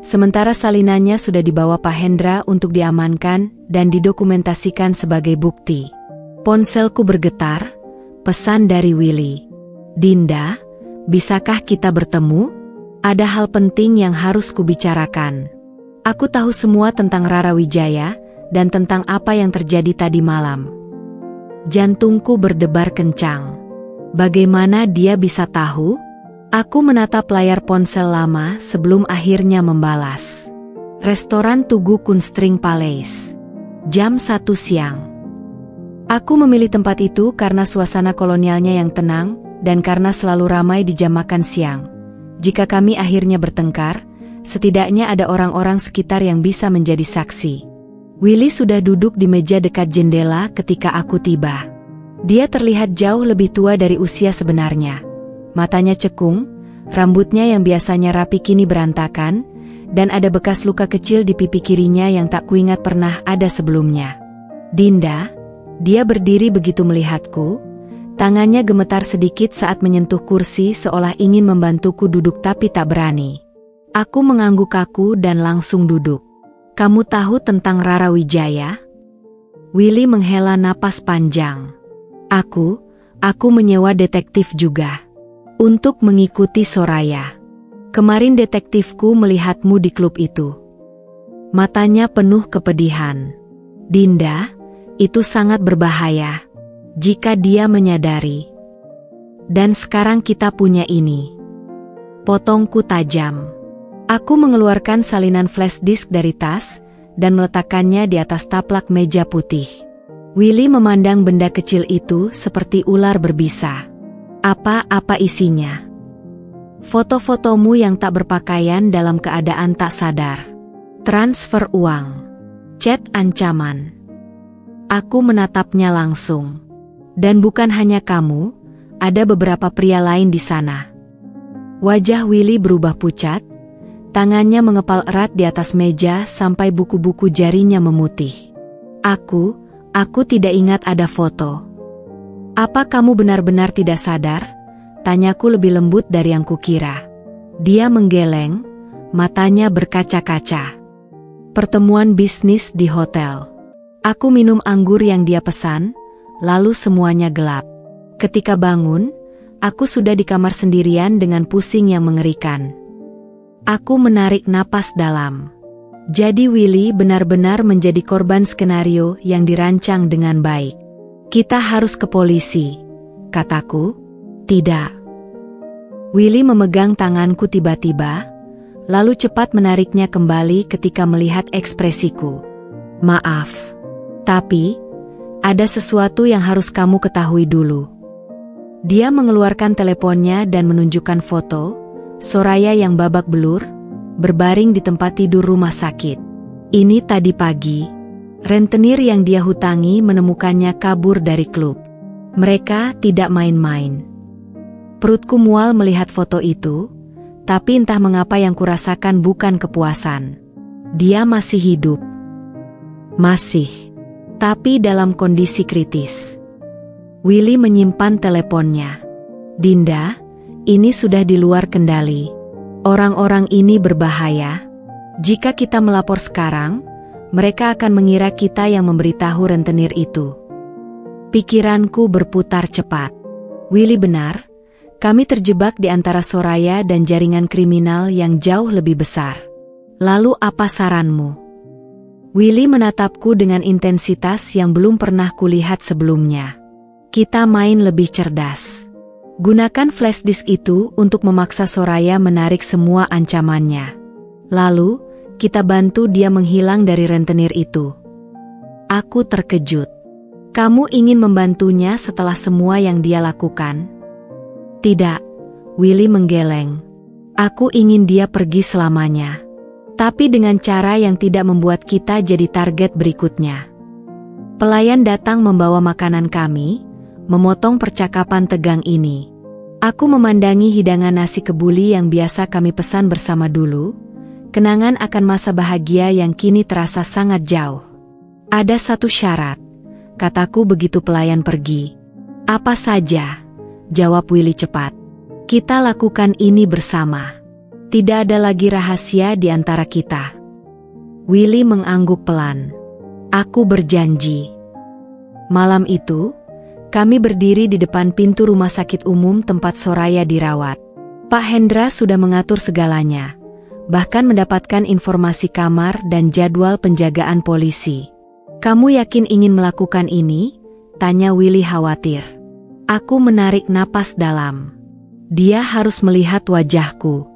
Sementara salinannya sudah dibawa Pak Hendra untuk diamankan dan didokumentasikan sebagai bukti. Ponselku bergetar, pesan dari Willy. Dinda, bisakah kita bertemu? Ada hal penting yang harus kubicarakan. Aku tahu semua tentang Rara Wijaya dan tentang apa yang terjadi tadi malam. Jantungku berdebar kencang. Bagaimana dia bisa tahu? Aku menatap layar ponsel lama sebelum akhirnya membalas. Restoran Tugu Kunstring Palace. Jam 1 siang. Aku memilih tempat itu karena suasana kolonialnya yang tenang dan karena selalu ramai di jam makan siang. Jika kami akhirnya bertengkar, setidaknya ada orang-orang sekitar yang bisa menjadi saksi. Willy sudah duduk di meja dekat jendela ketika aku tiba. Dia terlihat jauh lebih tua dari usia sebenarnya. Matanya cekung, rambutnya yang biasanya rapi kini berantakan, dan ada bekas luka kecil di pipi kirinya yang tak kuingat pernah ada sebelumnya. Dinda, dia berdiri begitu melihatku, tangannya gemetar sedikit saat menyentuh kursi seolah ingin membantuku duduk tapi tak berani. Aku mengangguk kaku dan langsung duduk. Kamu tahu tentang Rara Wijaya? Willy menghela napas panjang. Aku menyewa detektif juga. Untuk mengikuti Soraya. Kemarin detektifku melihatmu di klub itu. Matanya penuh kepedihan. Dinda, itu sangat berbahaya. Jika dia menyadari. Dan sekarang kita punya ini. Potongku tajam. Aku mengeluarkan salinan flash disk dari tas, dan meletakkannya di atas taplak meja putih. Willy memandang benda kecil itu seperti ular berbisa. Apa isinya? Foto-fotomu yang tak berpakaian dalam keadaan tak sadar. Transfer uang. Chat ancaman. Aku menatapnya langsung. Dan bukan hanya kamu, ada beberapa pria lain di sana. Wajah Willy berubah pucat, tangannya mengepal erat di atas meja sampai buku-buku jarinya memutih. Aku tidak ingat ada foto. Apa kamu benar-benar tidak sadar? Tanyaku lebih lembut dari yang kukira. Dia menggeleng, matanya berkaca-kaca. Pertemuan bisnis di hotel. Aku minum anggur yang dia pesan, lalu semuanya gelap. Ketika bangun, aku sudah di kamar sendirian dengan pusing yang mengerikan. Aku menarik napas dalam. Jadi Willy benar-benar menjadi korban skenario yang dirancang dengan baik. Kita harus ke polisi, kataku. Tidak. Willy memegang tanganku tiba-tiba, lalu cepat menariknya kembali ketika melihat ekspresiku. Maaf, tapi ada sesuatu yang harus kamu ketahui dulu. Dia mengeluarkan teleponnya dan menunjukkan foto Soraya yang babak belur, berbaring di tempat tidur rumah sakit. Ini tadi pagi, rentenir yang dia hutangi menemukannya kabur dari klub. Mereka tidak main-main. Perutku mual melihat foto itu, tapi entah mengapa yang kurasakan bukan kepuasan. Dia masih hidup. Masih. Tapi dalam kondisi kritis. Willy menyimpan teleponnya. Dinda, ini sudah di luar kendali. Orang-orang ini berbahaya. Jika kita melapor sekarang, mereka akan mengira kita yang memberitahu rentenir itu. Pikiranku berputar cepat. Willy benar, kami terjebak di antara Soraya dan jaringan kriminal yang jauh lebih besar. Lalu apa saranmu? Willy menatapku dengan intensitas yang belum pernah kulihat sebelumnya. Kita main lebih cerdas. Gunakan flash disk itu untuk memaksa Soraya menarik semua ancamannya. Lalu, kita bantu dia menghilang dari rentenir itu. Aku terkejut. Kamu ingin membantunya setelah semua yang dia lakukan? Tidak, Willy menggeleng. Aku ingin dia pergi selamanya. Tapi dengan cara yang tidak membuat kita jadi target berikutnya. Pelayan datang membawa makanan kami, memotong percakapan tegang ini. Aku memandangi hidangan nasi kebuli yang biasa kami pesan bersama dulu, kenangan akan masa bahagia yang kini terasa sangat jauh. Ada satu syarat, kataku begitu pelayan pergi. Apa saja? Jawab Willy cepat. Kita lakukan ini bersama. Tidak ada lagi rahasia di antara kita. Willy mengangguk pelan. Aku berjanji. Malam itu, kami berdiri di depan pintu rumah sakit umum tempat Soraya dirawat. Pak Hendra sudah mengatur segalanya, bahkan mendapatkan informasi kamar dan jadwal penjagaan polisi. Kamu yakin ingin melakukan ini? Tanya Willy khawatir. Aku menarik napas dalam. Dia harus melihat wajahku.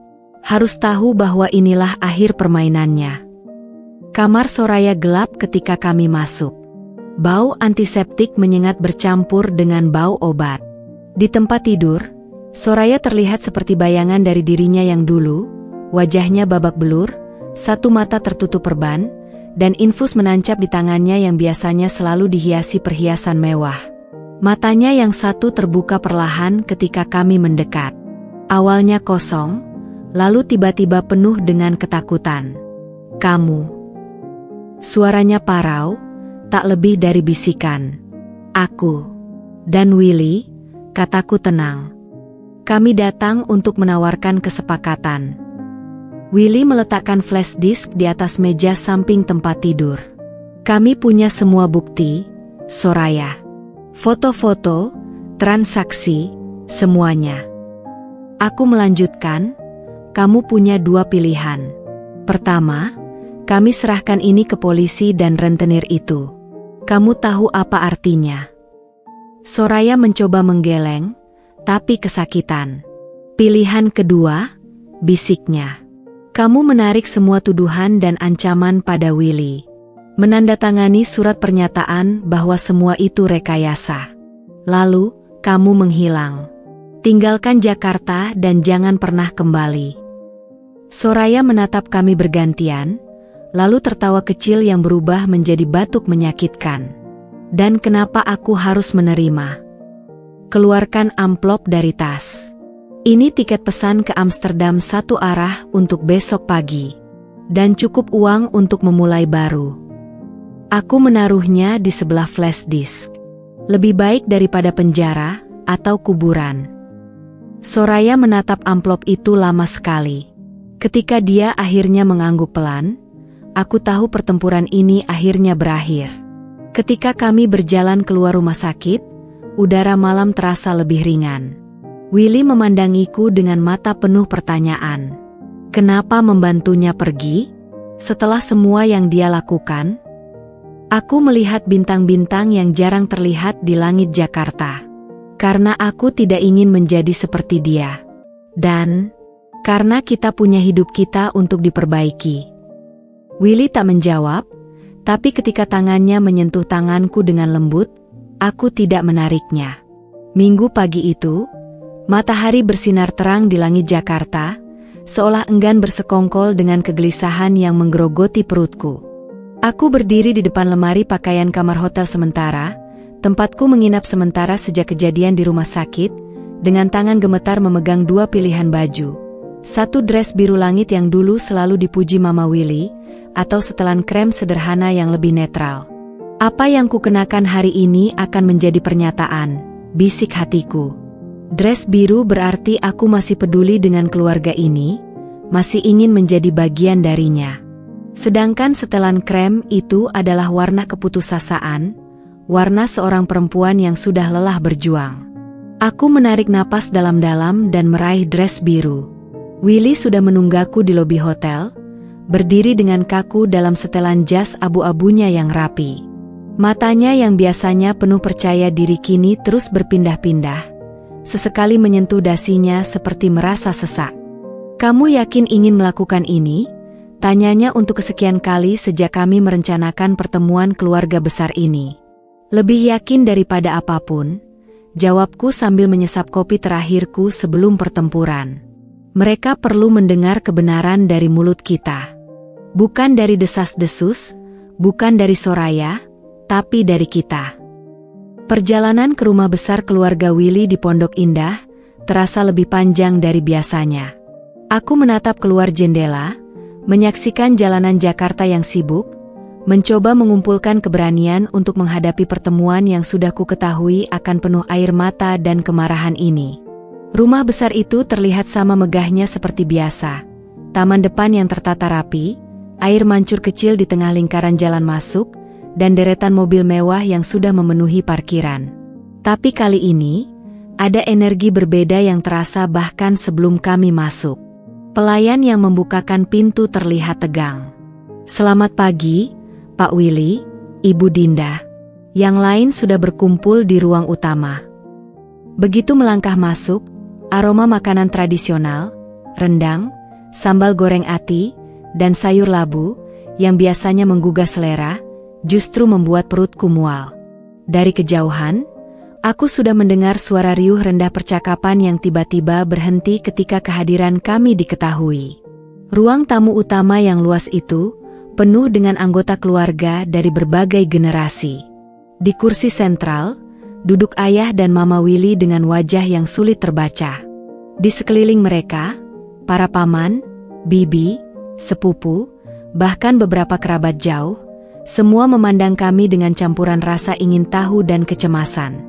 Harus tahu bahwa inilah akhir permainannya. Kamar Soraya gelap ketika kami masuk. Bau antiseptik menyengat bercampur dengan bau obat. Di tempat tidur, Soraya terlihat seperti bayangan dari dirinya yang dulu, wajahnya babak belur, satu mata tertutup perban, dan infus menancap di tangannya yang biasanya selalu dihiasi perhiasan mewah. Matanya yang satu terbuka perlahan ketika kami mendekat. Awalnya kosong, lalu tiba-tiba penuh dengan ketakutan. Kamu. Suaranya parau, tak lebih dari bisikan. Aku. Dan Willy, kataku tenang. Kami datang untuk menawarkan kesepakatan. Willy meletakkan flash disk di atas meja samping tempat tidur. Kami punya semua bukti, Soraya. Foto-foto, transaksi, semuanya. Aku melanjutkan, kamu punya dua pilihan. Pertama, kami serahkan ini ke polisi dan rentenir itu. Kamu tahu apa artinya? Soraya mencoba menggeleng, tapi kesakitan. Pilihan kedua, bisiknya. Kamu menarik semua tuduhan dan ancaman pada Willy. Menandatangani surat pernyataan bahwa semua itu rekayasa. Lalu, kamu menghilang. Tinggalkan Jakarta dan jangan pernah kembali. Soraya menatap kami bergantian, lalu tertawa kecil yang berubah menjadi batuk menyakitkan. Dan kenapa aku harus menerima? Keluarkan amplop dari tas. Ini tiket pesan ke Amsterdam satu arah untuk besok pagi. Dan cukup uang untuk memulai baru. Aku menaruhnya di sebelah flash disk. Lebih baik daripada penjara atau kuburan. Soraya menatap amplop itu lama sekali. Ketika dia akhirnya mengangguk pelan, aku tahu pertempuran ini akhirnya berakhir. Ketika kami berjalan keluar rumah sakit, udara malam terasa lebih ringan. Willy memandangiku dengan mata penuh pertanyaan. Kenapa membantunya pergi? Setelah semua yang dia lakukan? Aku melihat bintang-bintang yang jarang terlihat di langit Jakarta. Karena aku tidak ingin menjadi seperti dia. Dan karena kita punya hidup kita untuk diperbaiki. Willy tak menjawab, tapi ketika tangannya menyentuh tanganku dengan lembut, aku tidak menariknya. Minggu pagi itu, matahari bersinar terang di langit Jakarta, seolah enggan bersekongkol dengan kegelisahan yang menggerogoti perutku. Aku berdiri di depan lemari pakaian kamar hotel sementara, tempatku menginap sementara sejak kejadian di rumah sakit, dengan tangan gemetar memegang dua pilihan baju. Satu dress biru langit yang dulu selalu dipuji Mama Willy, atau setelan krem sederhana yang lebih netral. Apa yang kukenakan hari ini akan menjadi pernyataan, bisik hatiku. Dress biru berarti aku masih peduli dengan keluarga ini, masih ingin menjadi bagian darinya. Sedangkan setelan krem itu adalah warna keputusasaan, warna seorang perempuan yang sudah lelah berjuang. Aku menarik napas dalam-dalam dan meraih dress biru. Willy sudah menunggaku di lobi hotel, berdiri dengan kaku dalam setelan jas abu-abunya yang rapi. Matanya yang biasanya penuh percaya diri kini terus berpindah-pindah. Sesekali menyentuh dasinya seperti merasa sesak. "Kamu yakin ingin melakukan ini?" Tanyanya untuk kesekian kali sejak kami merencanakan pertemuan keluarga besar ini. "Lebih yakin daripada apapun," jawabku sambil menyesap kopi terakhirku sebelum pertempuran. Mereka perlu mendengar kebenaran dari mulut kita. Bukan dari desas-desus, bukan dari Soraya, tapi dari kita. Perjalanan ke rumah besar keluarga Willy di Pondok Indah terasa lebih panjang dari biasanya. Aku menatap keluar jendela, menyaksikan jalanan Jakarta yang sibuk, mencoba mengumpulkan keberanian untuk menghadapi pertemuan yang sudah ku ketahui akan penuh air mata dan kemarahan ini. Rumah besar itu terlihat sama megahnya seperti biasa. Taman depan yang tertata rapi, air mancur kecil di tengah lingkaran jalan masuk, dan deretan mobil mewah yang sudah memenuhi parkiran. Tapi kali ini, ada energi berbeda yang terasa bahkan sebelum kami masuk. Pelayan yang membukakan pintu terlihat tegang. "Selamat pagi, Pak Willy, Ibu Dinda." Yang lain sudah berkumpul di ruang utama. Begitu melangkah masuk, aroma makanan tradisional, rendang, sambal goreng ati, dan sayur labu, yang biasanya menggugah selera, justru membuat perutku mual. Dari kejauhan, aku sudah mendengar suara riuh rendah percakapan yang tiba-tiba berhenti ketika kehadiran kami diketahui. Ruang tamu utama yang luas itu penuh dengan anggota keluarga dari berbagai generasi. Di kursi sentral, duduk ayah dan mama Willy dengan wajah yang sulit terbaca. Di sekeliling mereka, para paman, bibi, sepupu, bahkan beberapa kerabat jauh, semua memandang kami dengan campuran rasa ingin tahu dan kecemasan.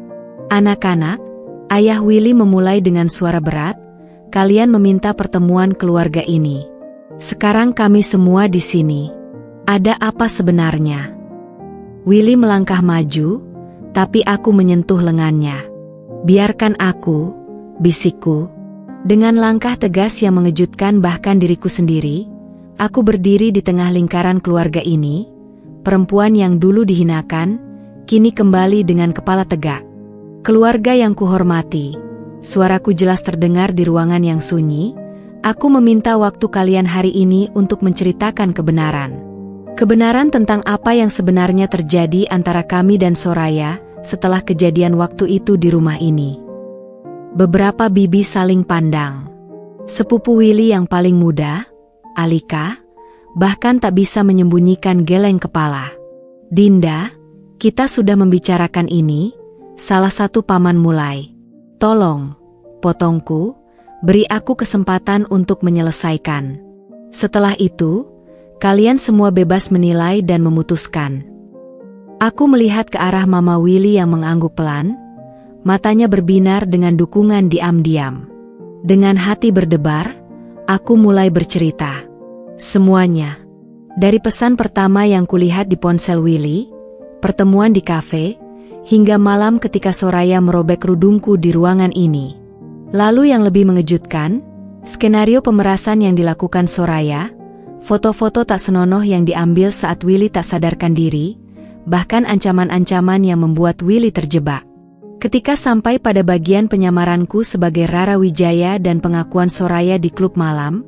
"Anak-anak," ayah Willy memulai dengan suara berat, "kalian meminta pertemuan keluarga ini. Sekarang kami semua di sini. Ada apa sebenarnya?" Willy melangkah maju, tapi aku menyentuh lengannya. "Biarkan aku," bisikku. Dengan langkah tegas yang mengejutkan bahkan diriku sendiri, aku berdiri di tengah lingkaran keluarga ini. Perempuan yang dulu dihinakan, kini kembali dengan kepala tegak. "Keluarga yang kuhormati," suaraku jelas terdengar di ruangan yang sunyi, "aku meminta waktu kalian hari ini untuk menceritakan kebenaran. Kebenaran tentang apa yang sebenarnya terjadi antara kami dan Soraya setelah kejadian waktu itu di rumah ini." Beberapa bibi saling pandang. Sepupu Willy yang paling muda, Alika, bahkan tak bisa menyembunyikan geleng kepala. "Dinda, kita sudah membicarakan ini," salah satu paman mulai. "Tolong," potongku, "beri aku kesempatan untuk menyelesaikan. Setelah itu, kalian semua bebas menilai dan memutuskan." Aku melihat ke arah mama Willy yang mengangguk pelan, matanya berbinar dengan dukungan diam-diam. Dengan hati berdebar, aku mulai bercerita. Semuanya. Dari pesan pertama yang kulihat di ponsel Willy, pertemuan di kafe, hingga malam ketika Soraya merobek kerudungku di ruangan ini. Lalu yang lebih mengejutkan, skenario pemerasan yang dilakukan Soraya, foto-foto tak senonoh yang diambil saat Willy tak sadarkan diri, bahkan ancaman-ancaman yang membuat Willy terjebak. Ketika sampai pada bagian penyamaranku sebagai Rara Wijaya dan pengakuan Soraya di klub malam,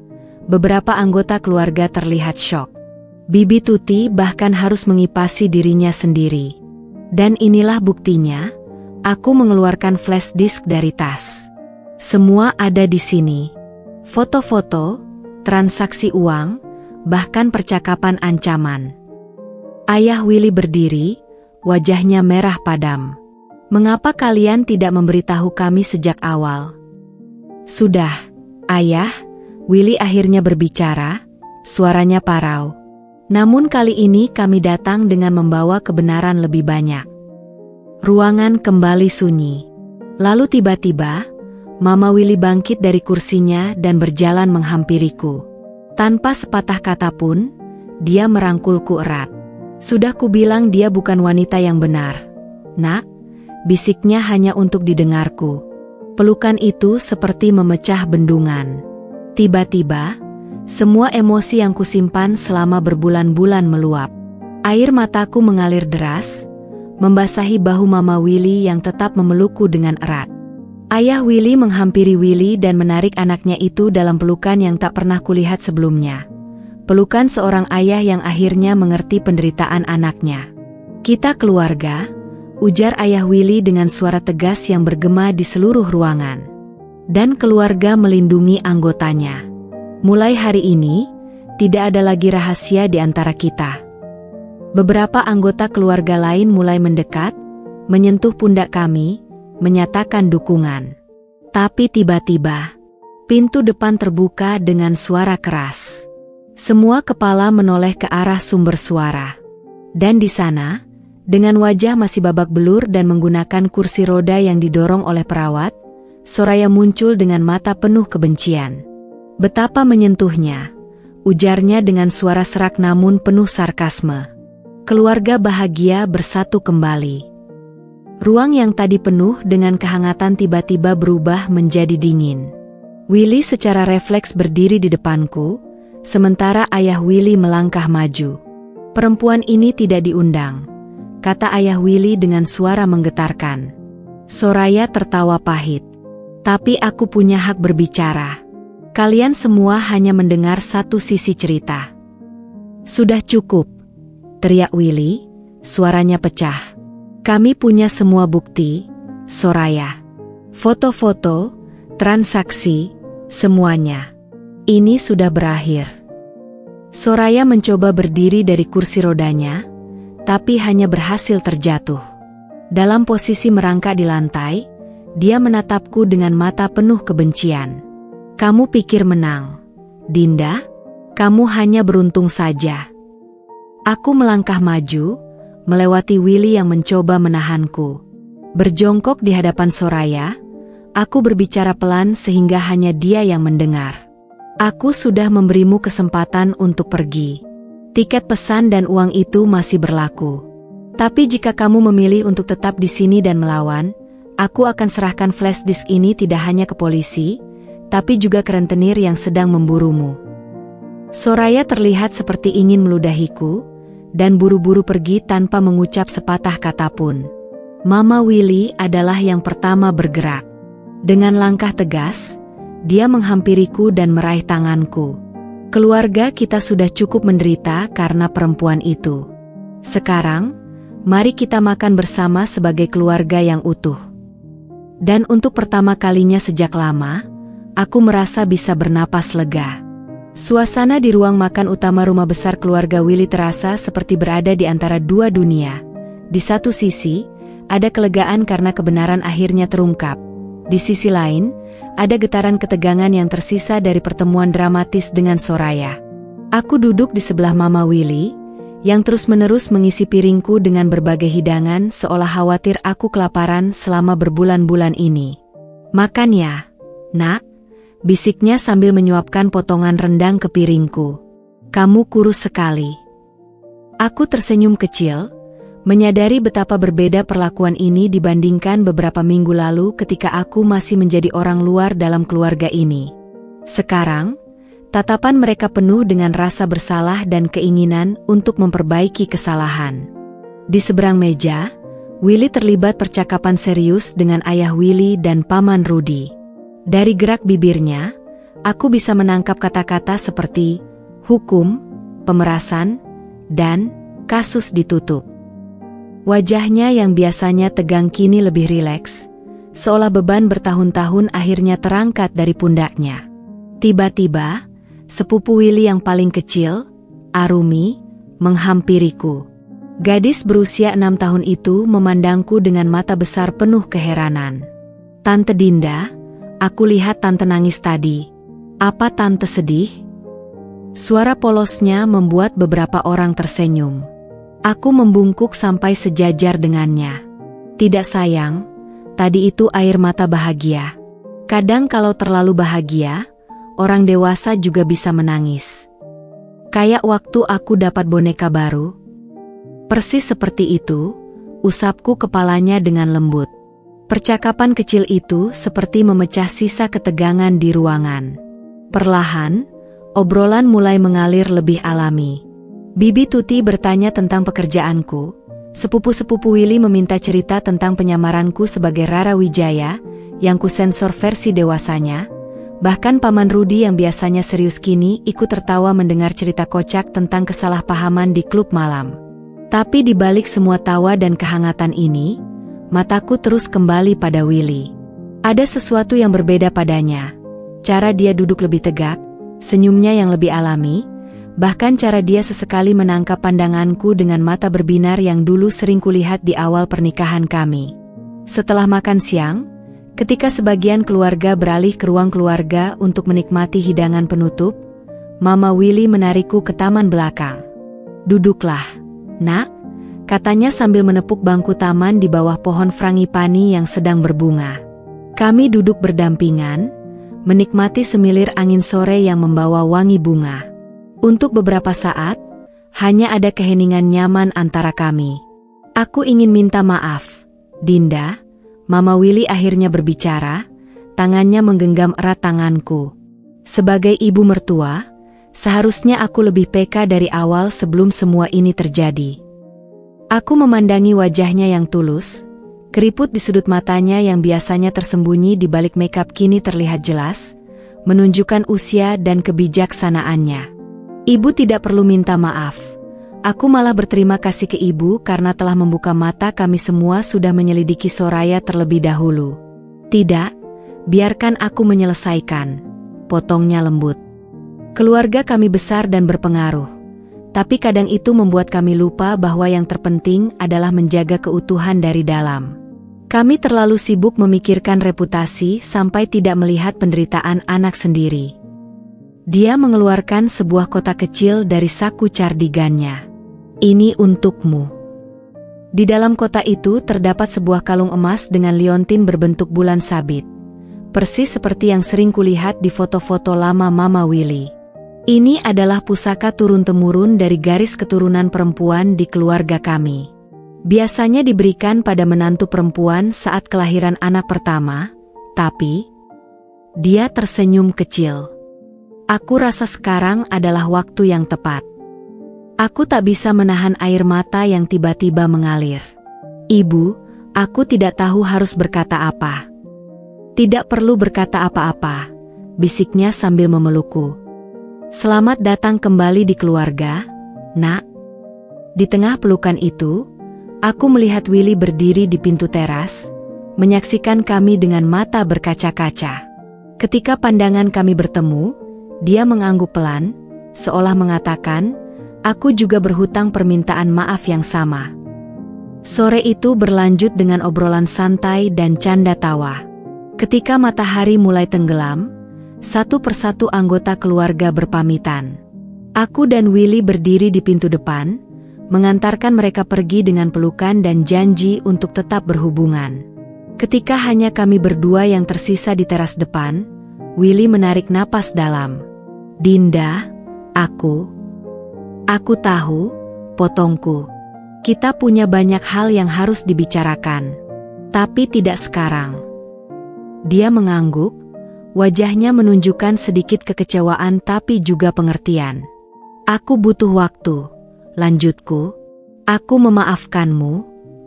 beberapa anggota keluarga terlihat syok. Bibi Tuti bahkan harus mengipasi dirinya sendiri. Dan inilah buktinya, aku mengeluarkan flash disk dari tas. Semua ada di sini. Foto-foto, transaksi uang, bahkan percakapan ancaman. Ayah Willy berdiri, wajahnya merah padam. "Mengapa kalian tidak memberitahu kami sejak awal?" "Sudah, Ayah," Willy akhirnya berbicara, suaranya parau. "Namun kali ini kami datang dengan membawa kebenaran lebih banyak." Ruangan kembali sunyi. Lalu tiba-tiba, Mama Willy bangkit dari kursinya dan berjalan menghampiriku. Tanpa sepatah kata pun, dia merangkulku erat. "Sudah kubilang dia bukan wanita yang benar, Nak," bisiknya hanya untuk didengarku. Pelukan itu seperti memecah bendungan. Tiba-tiba, semua emosi yang kusimpan selama berbulan-bulan meluap. Air mataku mengalir deras, membasahi bahu Mama Willy yang tetap memelukku dengan erat. Ayah Willy menghampiri Willy dan menarik anaknya itu dalam pelukan yang tak pernah kulihat sebelumnya. Pelukan seorang ayah yang akhirnya mengerti penderitaan anaknya. "Kita keluarga," ujar ayah Willy dengan suara tegas yang bergema di seluruh ruangan. "Dan keluarga melindungi anggotanya. Mulai hari ini, tidak ada lagi rahasia di antara kita." Beberapa anggota keluarga lain mulai mendekat, menyentuh pundak kami, menyatakan dukungan. Tapi tiba-tiba, pintu depan terbuka dengan suara keras. Semua kepala menoleh ke arah sumber suara. Dan di sana, dengan wajah masih babak belur dan menggunakan kursi roda yang didorong oleh perawat, Soraya muncul dengan mata penuh kebencian. "Betapa menyentuhnya," ujarnya dengan suara serak namun penuh sarkasme. Keluarga bahagia bersatu kembali. Ruang yang tadi penuh dengan kehangatan tiba-tiba berubah menjadi dingin. Willy secara refleks berdiri di depanku, sementara ayah Willy melangkah maju. "Perempuan ini tidak diundang," kata ayah Willy dengan suara menggetarkan. Soraya tertawa pahit. "Tapi aku punya hak berbicara. Kalian semua hanya mendengar satu sisi cerita." "Sudah cukup," teriak Willy, suaranya pecah. "Kami punya semua bukti, Soraya. Foto-foto, transaksi, semuanya. Ini sudah berakhir." Soraya mencoba berdiri dari kursi rodanya, tapi hanya berhasil terjatuh. Dalam posisi merangkak di lantai, dia menatapku dengan mata penuh kebencian. "Kamu pikir menang, Dinda? Kamu hanya beruntung saja." Aku melangkah maju, melewati Willy yang mencoba menahanku. Berjongkok di hadapan Soraya, aku berbicara pelan sehingga hanya dia yang mendengar. "Aku sudah memberimu kesempatan untuk pergi. Tiket pesan dan uang itu masih berlaku. Tapi jika kamu memilih untuk tetap di sini dan melawan, aku akan serahkan flash disk ini tidak hanya ke polisi, tapi juga ke rentenir yang sedang memburumu." Soraya terlihat seperti ingin meludahiku, dan buru-buru pergi tanpa mengucap sepatah kata pun. Mama Willy adalah yang pertama bergerak. Dengan langkah tegas, dia menghampiriku dan meraih tanganku. "Keluarga kita sudah cukup menderita karena perempuan itu. Sekarang, mari kita makan bersama sebagai keluarga yang utuh." Dan untuk pertama kalinya sejak lama, aku merasa bisa bernapas lega. Suasana di ruang makan utama rumah besar keluarga Willy terasa seperti berada di antara dua dunia. Di satu sisi, ada kelegaan karena kebenaran akhirnya terungkap. Di sisi lain, ada getaran ketegangan yang tersisa dari pertemuan dramatis dengan Soraya. Aku duduk di sebelah Mama Willy, yang terus-menerus mengisi piringku dengan berbagai hidangan seolah khawatir aku kelaparan selama berbulan-bulan ini. "Makan ya, Nak," bisiknya sambil menyuapkan potongan rendang ke piringku. "Kamu kurus sekali." Aku tersenyum kecil, menyadari betapa berbeda perlakuan ini dibandingkan beberapa minggu lalu ketika aku masih menjadi orang luar dalam keluarga ini. Sekarang, tatapan mereka penuh dengan rasa bersalah dan keinginan untuk memperbaiki kesalahan. Di seberang meja, Willy terlibat percakapan serius dengan ayah Willy dan Paman Rudy. Dari gerak bibirnya, aku bisa menangkap kata-kata seperti hukum, pemerasan, dan kasus ditutup. Wajahnya yang biasanya tegang kini lebih rileks, seolah beban bertahun-tahun akhirnya terangkat dari pundaknya. Tiba-tiba, sepupu Willy yang paling kecil, Arumi, menghampiriku. Gadis berusia 6 tahun itu memandangku dengan mata besar penuh keheranan. "Tante Dinda, aku lihat Tante nangis tadi. Apa Tante sedih?" Suara polosnya membuat beberapa orang tersenyum. Aku membungkuk sampai sejajar dengannya. "Tidak sayang, tadi itu air mata bahagia. Kadang kalau terlalu bahagia, orang dewasa juga bisa menangis. Kayak waktu aku dapat boneka baru." Persis seperti itu, usapku kepalanya dengan lembut. Percakapan kecil itu seperti memecah sisa ketegangan di ruangan. Perlahan, obrolan mulai mengalir lebih alami. Bibi Tuti bertanya tentang pekerjaanku, Sepupu-sepupu Willy meminta cerita tentang penyamaranku sebagai Rara Wijaya, yang kusensor versi dewasanya. Bahkan Paman Rudi yang biasanya serius kini ikut tertawa mendengar cerita kocak tentang kesalahpahaman di klub malam. Tapi di balik semua tawa dan kehangatan ini, mataku terus kembali pada Willy. Ada sesuatu yang berbeda padanya. Cara dia duduk lebih tegak, senyumnya yang lebih alami, bahkan cara dia sesekali menangkap pandanganku dengan mata berbinar yang dulu sering kulihat di awal pernikahan kami. Setelah makan siang, ketika sebagian keluarga beralih ke ruang keluarga untuk menikmati hidangan penutup, Mama Willy menarikku ke taman belakang. "Duduklah, Nak," katanya sambil menepuk bangku taman di bawah pohon frangipani yang sedang berbunga. Kami duduk berdampingan, menikmati semilir angin sore yang membawa wangi bunga. Untuk beberapa saat, hanya ada keheningan nyaman antara kami. "Aku ingin minta maaf, Dinda," Mama Willy akhirnya berbicara, tangannya menggenggam erat tanganku. "Sebagai ibu mertua, seharusnya aku lebih peka dari awal sebelum semua ini terjadi." Aku memandangi wajahnya yang tulus, keriput di sudut matanya yang biasanya tersembunyi di balik makeup kini terlihat jelas, menunjukkan usia dan kebijaksanaannya. "Ibu tidak perlu minta maaf. Aku malah berterima kasih ke ibu karena telah membuka mata kami semua sudah menyelidiki Soraya terlebih dahulu." "Tidak, biarkan aku menyelesaikan," potongnya lembut. "Keluarga kami besar dan berpengaruh, tapi kadang itu membuat kami lupa bahwa yang terpenting adalah menjaga keutuhan dari dalam. Kami terlalu sibuk memikirkan reputasi sampai tidak melihat penderitaan anak sendiri." Dia mengeluarkan sebuah kotak kecil dari saku cardigannya. "Ini untukmu." Di dalam kotak itu terdapat sebuah kalung emas dengan liontin berbentuk bulan sabit. Persis seperti yang sering kulihat di foto-foto lama Mama Willy. Ini adalah pusaka turun-temurun dari garis keturunan perempuan di keluarga kami. Biasanya diberikan pada menantu perempuan saat kelahiran anak pertama, tapi dia tersenyum kecil. "Aku rasa sekarang adalah waktu yang tepat." Aku tak bisa menahan air mata yang tiba-tiba mengalir. "Ibu, aku tidak tahu harus berkata apa." "Tidak perlu berkata apa-apa," bisiknya sambil memelukku. "Selamat datang kembali di keluarga, Nak." Di tengah pelukan itu, aku melihat Willy berdiri di pintu teras, menyaksikan kami dengan mata berkaca-kaca. Ketika pandangan kami bertemu, dia mengangguk pelan, seolah mengatakan, "Aku juga berhutang permintaan maaf yang sama." Sore itu berlanjut dengan obrolan santai dan canda tawa. Ketika matahari mulai tenggelam, satu persatu anggota keluarga berpamitan. Aku dan Willy berdiri di pintu depan, mengantarkan mereka pergi dengan pelukan dan janji untuk tetap berhubungan. Ketika hanya kami berdua yang tersisa di teras depan, Willy menarik napas dalam. "Dinda, aku tahu," potongku. "Kita punya banyak hal yang harus dibicarakan. Tapi tidak sekarang." Dia mengangguk, wajahnya menunjukkan sedikit kekecewaan tapi juga pengertian. "Aku butuh waktu," lanjutku. "Aku memaafkanmu,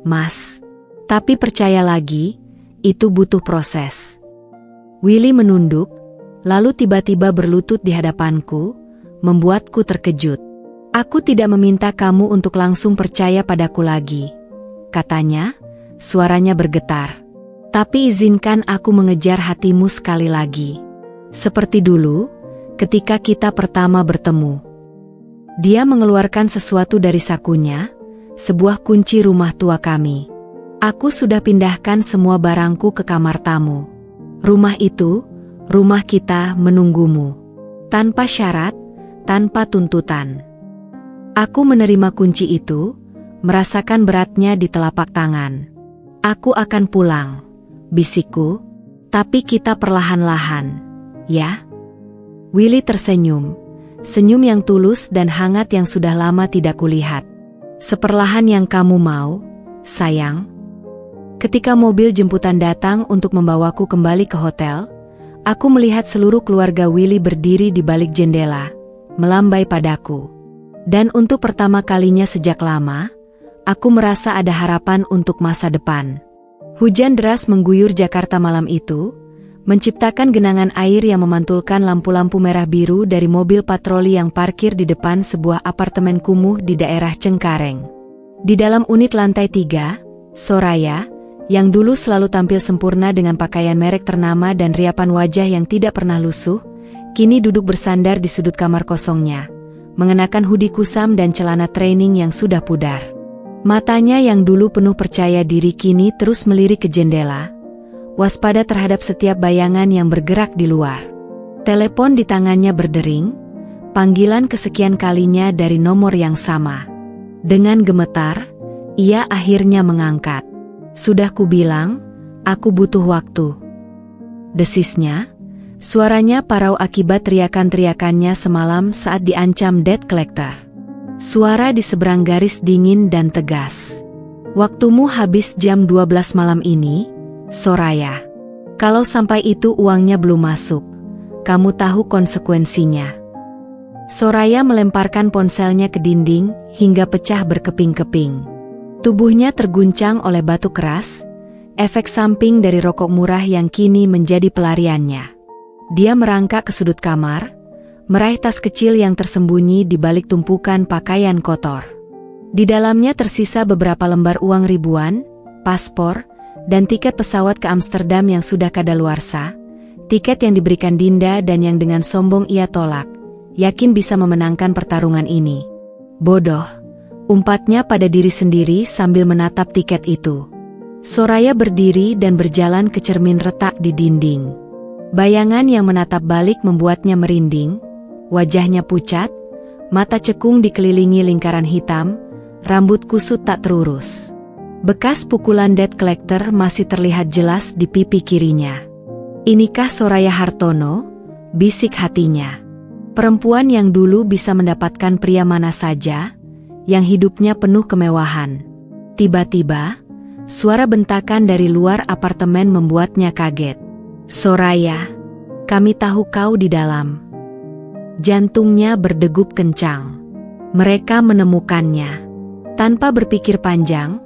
Mas. Tapi percaya lagi, itu butuh proses." Willy menunduk, lalu tiba-tiba berlutut di hadapanku, membuatku terkejut. "Aku tidak meminta kamu untuk langsung percaya padaku lagi," katanya, suaranya bergetar. "Tapi izinkan aku mengejar hatimu sekali lagi. Seperti dulu, ketika kita pertama bertemu." Dia mengeluarkan sesuatu dari sakunya, sebuah kunci rumah tua kami. "Aku sudah pindahkan semua barangku ke kamar tamu. Rumah itu, rumah kita menunggumu. Tanpa syarat, tanpa tuntutan." Aku menerima kunci itu, merasakan beratnya di telapak tangan. "Aku akan pulang," bisikku, "tapi kita perlahan-lahan, ya?" Willy tersenyum, senyum yang tulus dan hangat yang sudah lama tidak kulihat. "Seperlahan yang kamu mau, sayang." Ketika mobil jemputan datang untuk membawaku kembali ke hotel, aku melihat seluruh keluarga Willy berdiri di balik jendela, melambai padaku. Dan untuk pertama kalinya sejak lama, Aku merasa ada harapan untuk masa depan. Hujan deras mengguyur Jakarta malam itu, menciptakan genangan air yang memantulkan lampu-lampu merah biru dari mobil patroli yang parkir di depan sebuah apartemen kumuh di daerah Cengkareng. Di dalam unit lantai 3, Soraya, yang dulu selalu tampil sempurna dengan pakaian merek ternama dan riapan wajah yang tidak pernah lusuh, kini duduk bersandar di sudut kamar kosongnya, mengenakan hoodie kusam dan celana training yang sudah pudar. Matanya yang dulu penuh percaya diri kini terus melirik ke jendela, waspada terhadap setiap bayangan yang bergerak di luar. Telepon di tangannya berdering, panggilan kesekian kalinya dari nomor yang sama. Dengan gemetar, ia akhirnya mengangkat. "Sudah kubilang, aku butuh waktu," desisnya. Suaranya parau akibat teriakan-teriakannya semalam saat diancam debt collector. Suara di seberang garis dingin dan tegas. "Waktumu habis jam 12 malam ini, Soraya. Kalau sampai itu uangnya belum masuk, kamu tahu konsekuensinya." Soraya melemparkan ponselnya ke dinding hingga pecah berkeping-keping. Tubuhnya terguncang oleh batu keras, efek samping dari rokok murah yang kini menjadi pelariannya. Dia merangkak ke sudut kamar, meraih tas kecil yang tersembunyi di balik tumpukan pakaian kotor. Di dalamnya tersisa beberapa lembar uang ribuan, paspor, dan tiket pesawat ke Amsterdam yang sudah kadaluarsa, tiket yang diberikan Dinda dan yang dengan sombong ia tolak, yakin bisa memenangkan pertarungan ini. "Bodoh," umpatnya pada diri sendiri sambil menatap tiket itu. Soraya berdiri dan berjalan ke cermin retak di dinding. Bayangan yang menatap balik membuatnya merinding, wajahnya pucat, mata cekung dikelilingi lingkaran hitam, rambut kusut tak terurus. Bekas pukulan debt collector masih terlihat jelas di pipi kirinya. "Inikah Soraya Hartono?" bisik hatinya. Perempuan yang dulu bisa mendapatkan pria mana saja, yang hidupnya penuh kemewahan. Tiba-tiba, suara bentakan dari luar apartemen membuatnya kaget. "Soraya, kami tahu kau di dalam." Jantungnya berdegup kencang. Mereka menemukannya. Tanpa berpikir panjang,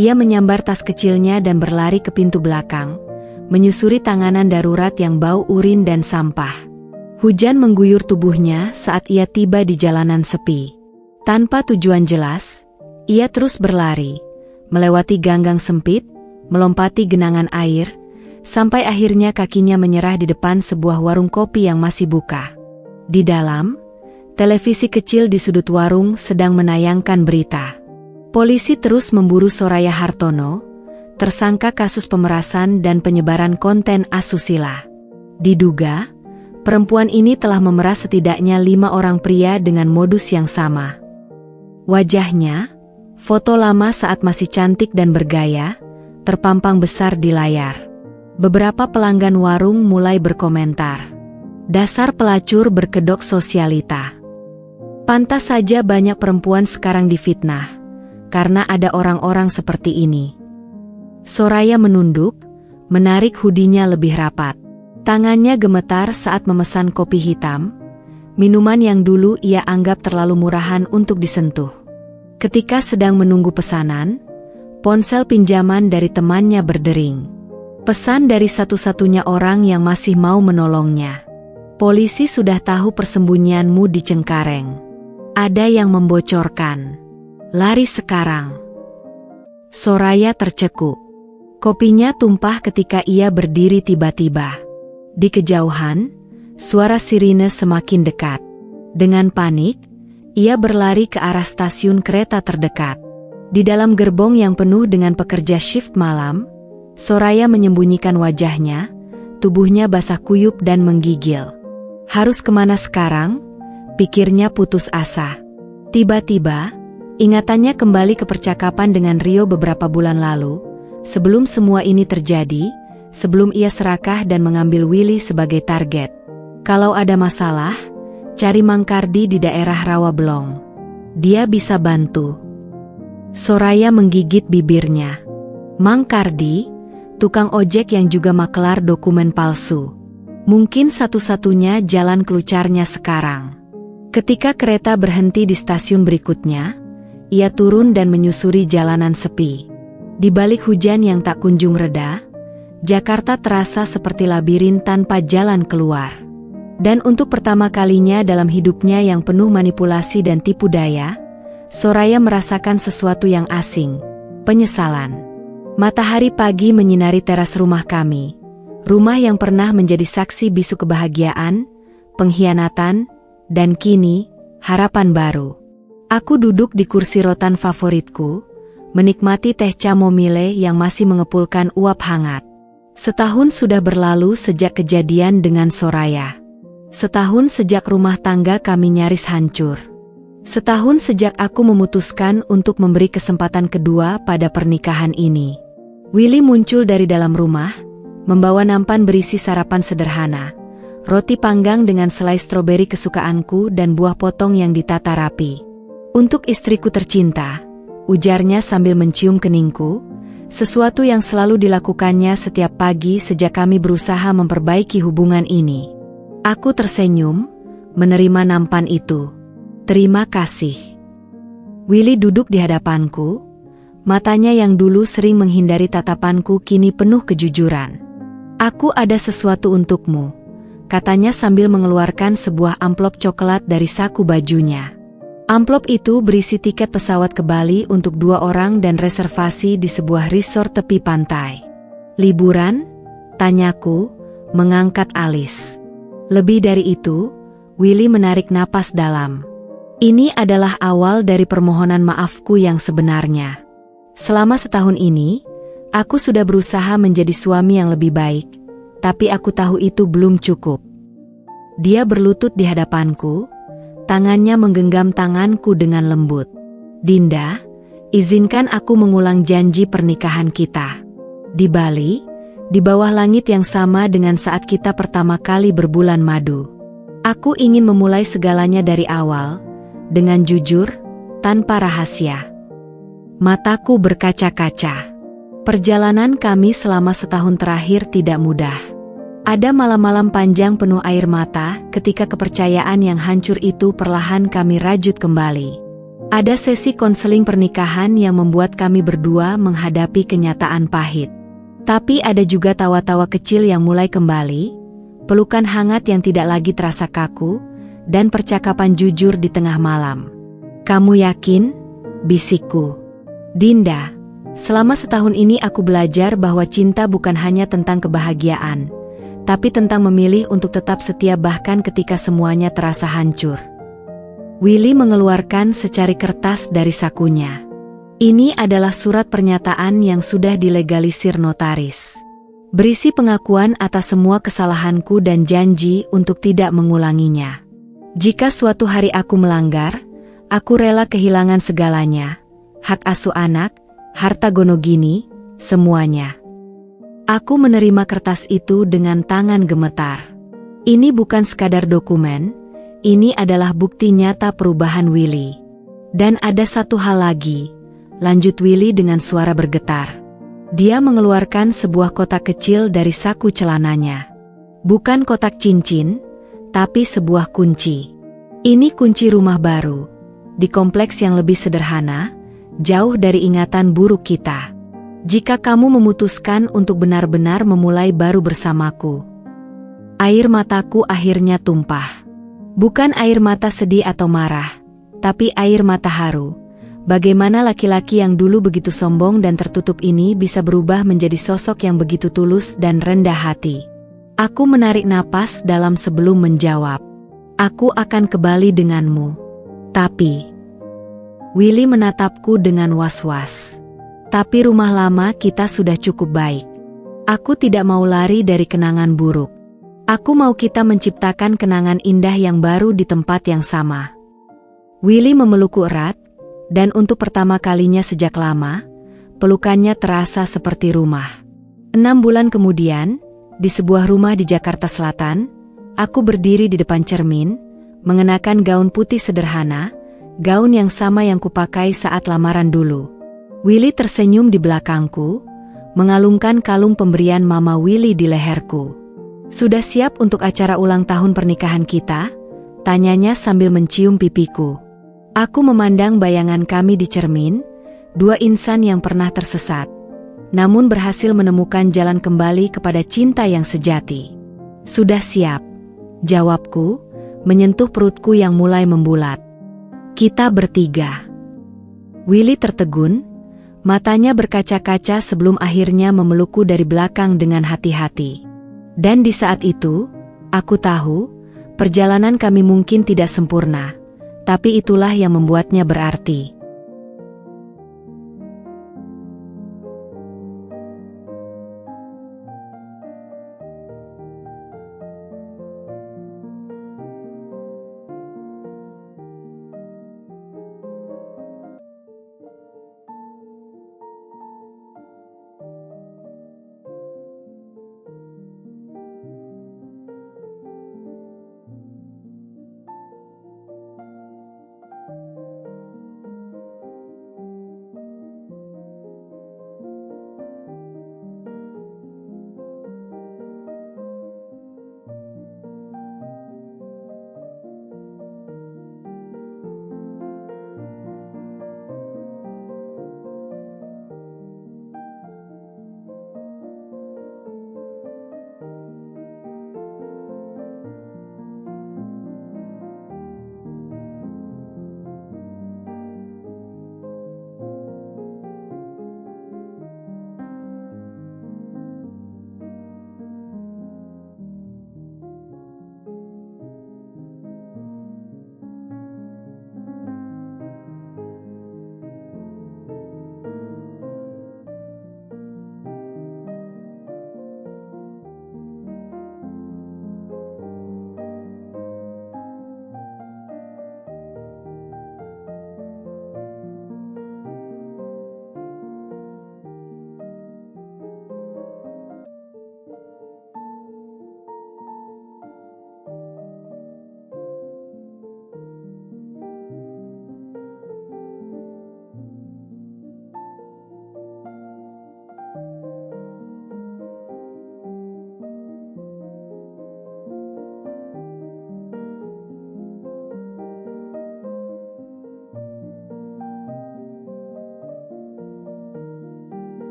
ia menyambar tas kecilnya dan berlari ke pintu belakang, menyusuri tanganan darurat yang bau urin dan sampah. Hujan mengguyur tubuhnya saat ia tiba di jalanan sepi. Tanpa tujuan jelas, ia terus berlari, melewati ganggang sempit, melompati genangan air, sampai akhirnya kakinya menyerah di depan sebuah warung kopi yang masih buka. Di dalam, televisi kecil di sudut warung sedang menayangkan berita. Polisi terus memburu Soraya Hartono, tersangka kasus pemerasan dan penyebaran konten asusila. Diduga, perempuan ini telah memeras setidaknya 5 orang pria dengan modus yang sama. Wajahnya, foto lama saat masih cantik dan bergaya, terpampang besar di layar. Beberapa pelanggan warung mulai berkomentar. "Dasar pelacur berkedok sosialita." Pantas saja banyak perempuan sekarang difitnah karena ada orang-orang seperti ini. Soraya menunduk, menarik hoodie-nya lebih rapat. Tangannya gemetar saat memesan kopi hitam, minuman yang dulu ia anggap terlalu murahan untuk disentuh. Ketika sedang menunggu pesanan, ponsel pinjaman dari temannya berdering. Pesan dari satu-satunya orang yang masih mau menolongnya. "Polisi sudah tahu persembunyianmu di Cengkareng. Ada yang membocorkan. Lari sekarang." Soraya tercekuk. Kopinya tumpah ketika ia berdiri tiba-tiba. Di kejauhan, suara sirine semakin dekat. Dengan panik, ia berlari ke arah stasiun kereta terdekat. Di dalam gerbong yang penuh dengan pekerja shift malam, Soraya menyembunyikan wajahnya, tubuhnya basah kuyup dan menggigil. Harus kemana sekarang? Pikirnya putus asa. Tiba-tiba, ingatannya kembali ke percakapan dengan Rio beberapa bulan lalu, sebelum semua ini terjadi, sebelum ia serakah dan mengambil Willy sebagai target. Kalau ada masalah, cari Mang Kardi di daerah Rawabelong. Dia bisa bantu. Soraya menggigit bibirnya. Mang Kardi, tukang ojek yang juga makelar dokumen palsu. Mungkin satu-satunya jalan kelucarnya sekarang. Ketika kereta berhenti di stasiun berikutnya, ia turun dan menyusuri jalanan sepi. Di balik hujan yang tak kunjung reda, Jakarta terasa seperti labirin tanpa jalan keluar. Dan untuk pertama kalinya dalam hidupnya yang penuh manipulasi dan tipu daya, Soraya merasakan sesuatu yang asing, penyesalan. Matahari pagi menyinari teras rumah kami, rumah yang pernah menjadi saksi bisu kebahagiaan, pengkhianatan, dan kini, harapan baru. Aku duduk di kursi rotan favoritku, menikmati teh chamomile yang masih mengepulkan uap hangat. Setahun sudah berlalu sejak kejadian dengan Soraya. Setahun sejak rumah tangga kami nyaris hancur. Setahun sejak aku memutuskan untuk memberi kesempatan kedua pada pernikahan ini. Willy muncul dari dalam rumah, membawa nampan berisi sarapan sederhana, roti panggang dengan selai stroberi kesukaanku dan buah potong yang ditata rapi. Untuk istriku tercinta, ujarnya sambil mencium keningku, sesuatu yang selalu dilakukannya setiap pagi sejak kami berusaha memperbaiki hubungan ini. Aku tersenyum, menerima nampan itu. Terima kasih. Willy duduk di hadapanku, matanya yang dulu sering menghindari tatapanku kini penuh kejujuran. Aku ada sesuatu untukmu, katanya sambil mengeluarkan sebuah amplop coklat dari saku bajunya. Amplop itu berisi tiket pesawat ke Bali untuk 2 orang dan reservasi di sebuah resort tepi pantai. Liburan? Tanyaku, mengangkat alis. Lebih dari itu, Willy menarik napas dalam. Ini adalah awal dari permohonan maafku yang sebenarnya. Selama setahun ini, aku sudah berusaha menjadi suami yang lebih baik, tapi aku tahu itu belum cukup. Dia berlutut di hadapanku, tangannya menggenggam tanganku dengan lembut. Dinda, izinkan aku mengulang janji pernikahan kita. Di Bali, di bawah langit yang sama dengan saat kita pertama kali berbulan madu. Aku ingin memulai segalanya dari awal, dengan jujur, tanpa rahasia. Mataku berkaca-kaca. Perjalanan kami selama setahun terakhir tidak mudah. Ada malam-malam panjang penuh air mata ketika kepercayaan yang hancur itu perlahan kami rajut kembali. Ada sesi konseling pernikahan yang membuat kami berdua menghadapi kenyataan pahit. Tapi ada juga tawa-tawa kecil yang mulai kembali, pelukan hangat yang tidak lagi terasa kaku, dan percakapan jujur di tengah malam. Kamu yakin? Bisikku. Dinda, selama setahun ini aku belajar bahwa cinta bukan hanya tentang kebahagiaan, tapi tentang memilih untuk tetap setia bahkan ketika semuanya terasa hancur. Willy mengeluarkan secari kertas dari sakunya. Ini adalah surat pernyataan yang sudah dilegalisir notaris. Berisi pengakuan atas semua kesalahanku dan janji untuk tidak mengulanginya. Jika suatu hari aku melanggar, aku rela kehilangan segalanya, hak asuh anak, harta gonogini, semuanya. Aku menerima kertas itu dengan tangan gemetar. Ini bukan sekadar dokumen, ini adalah bukti nyata perubahan Willy. Dan ada satu hal lagi, lanjut Willy dengan suara bergetar. Dia mengeluarkan sebuah kotak kecil dari saku celananya. Bukan kotak cincin, tapi sebuah kunci. Ini kunci rumah baru, di kompleks yang lebih sederhana, jauh dari ingatan buruk kita. Jika kamu memutuskan untuk benar-benar memulai baru bersamaku. Air mataku akhirnya tumpah. Bukan air mata sedih atau marah, tapi air mata haru. Bagaimana laki-laki yang dulu begitu sombong dan tertutup ini bisa berubah menjadi sosok yang begitu tulus dan rendah hati. Aku menarik napas dalam sebelum menjawab. Aku akan kembali denganmu. Tapi... Willy menatapku dengan was-was. Tapi rumah lama kita sudah cukup baik. Aku tidak mau lari dari kenangan buruk. Aku mau kita menciptakan kenangan indah yang baru di tempat yang sama. Willy memelukku erat, dan untuk pertama kalinya sejak lama, pelukannya terasa seperti rumah. 6 bulan kemudian, di sebuah rumah di Jakarta Selatan, aku berdiri di depan cermin, mengenakan gaun putih sederhana, gaun yang sama yang kupakai saat lamaran dulu. Willy tersenyum di belakangku, mengalungkan kalung pemberian Mama Willy di leherku. Sudah siap untuk acara ulang tahun pernikahan kita? Tanyanya sambil mencium pipiku. Aku memandang bayangan kami di cermin, dua insan yang pernah tersesat, namun berhasil menemukan jalan kembali kepada cinta yang sejati. Sudah siap, jawabku, menyentuh perutku yang mulai membulat. Kita bertiga. Willy tertegun, matanya berkaca-kaca sebelum akhirnya memelukku dari belakang dengan hati-hati. Dan di saat itu, aku tahu, perjalanan kami mungkin tidak sempurna, tapi itulah yang membuatnya berarti.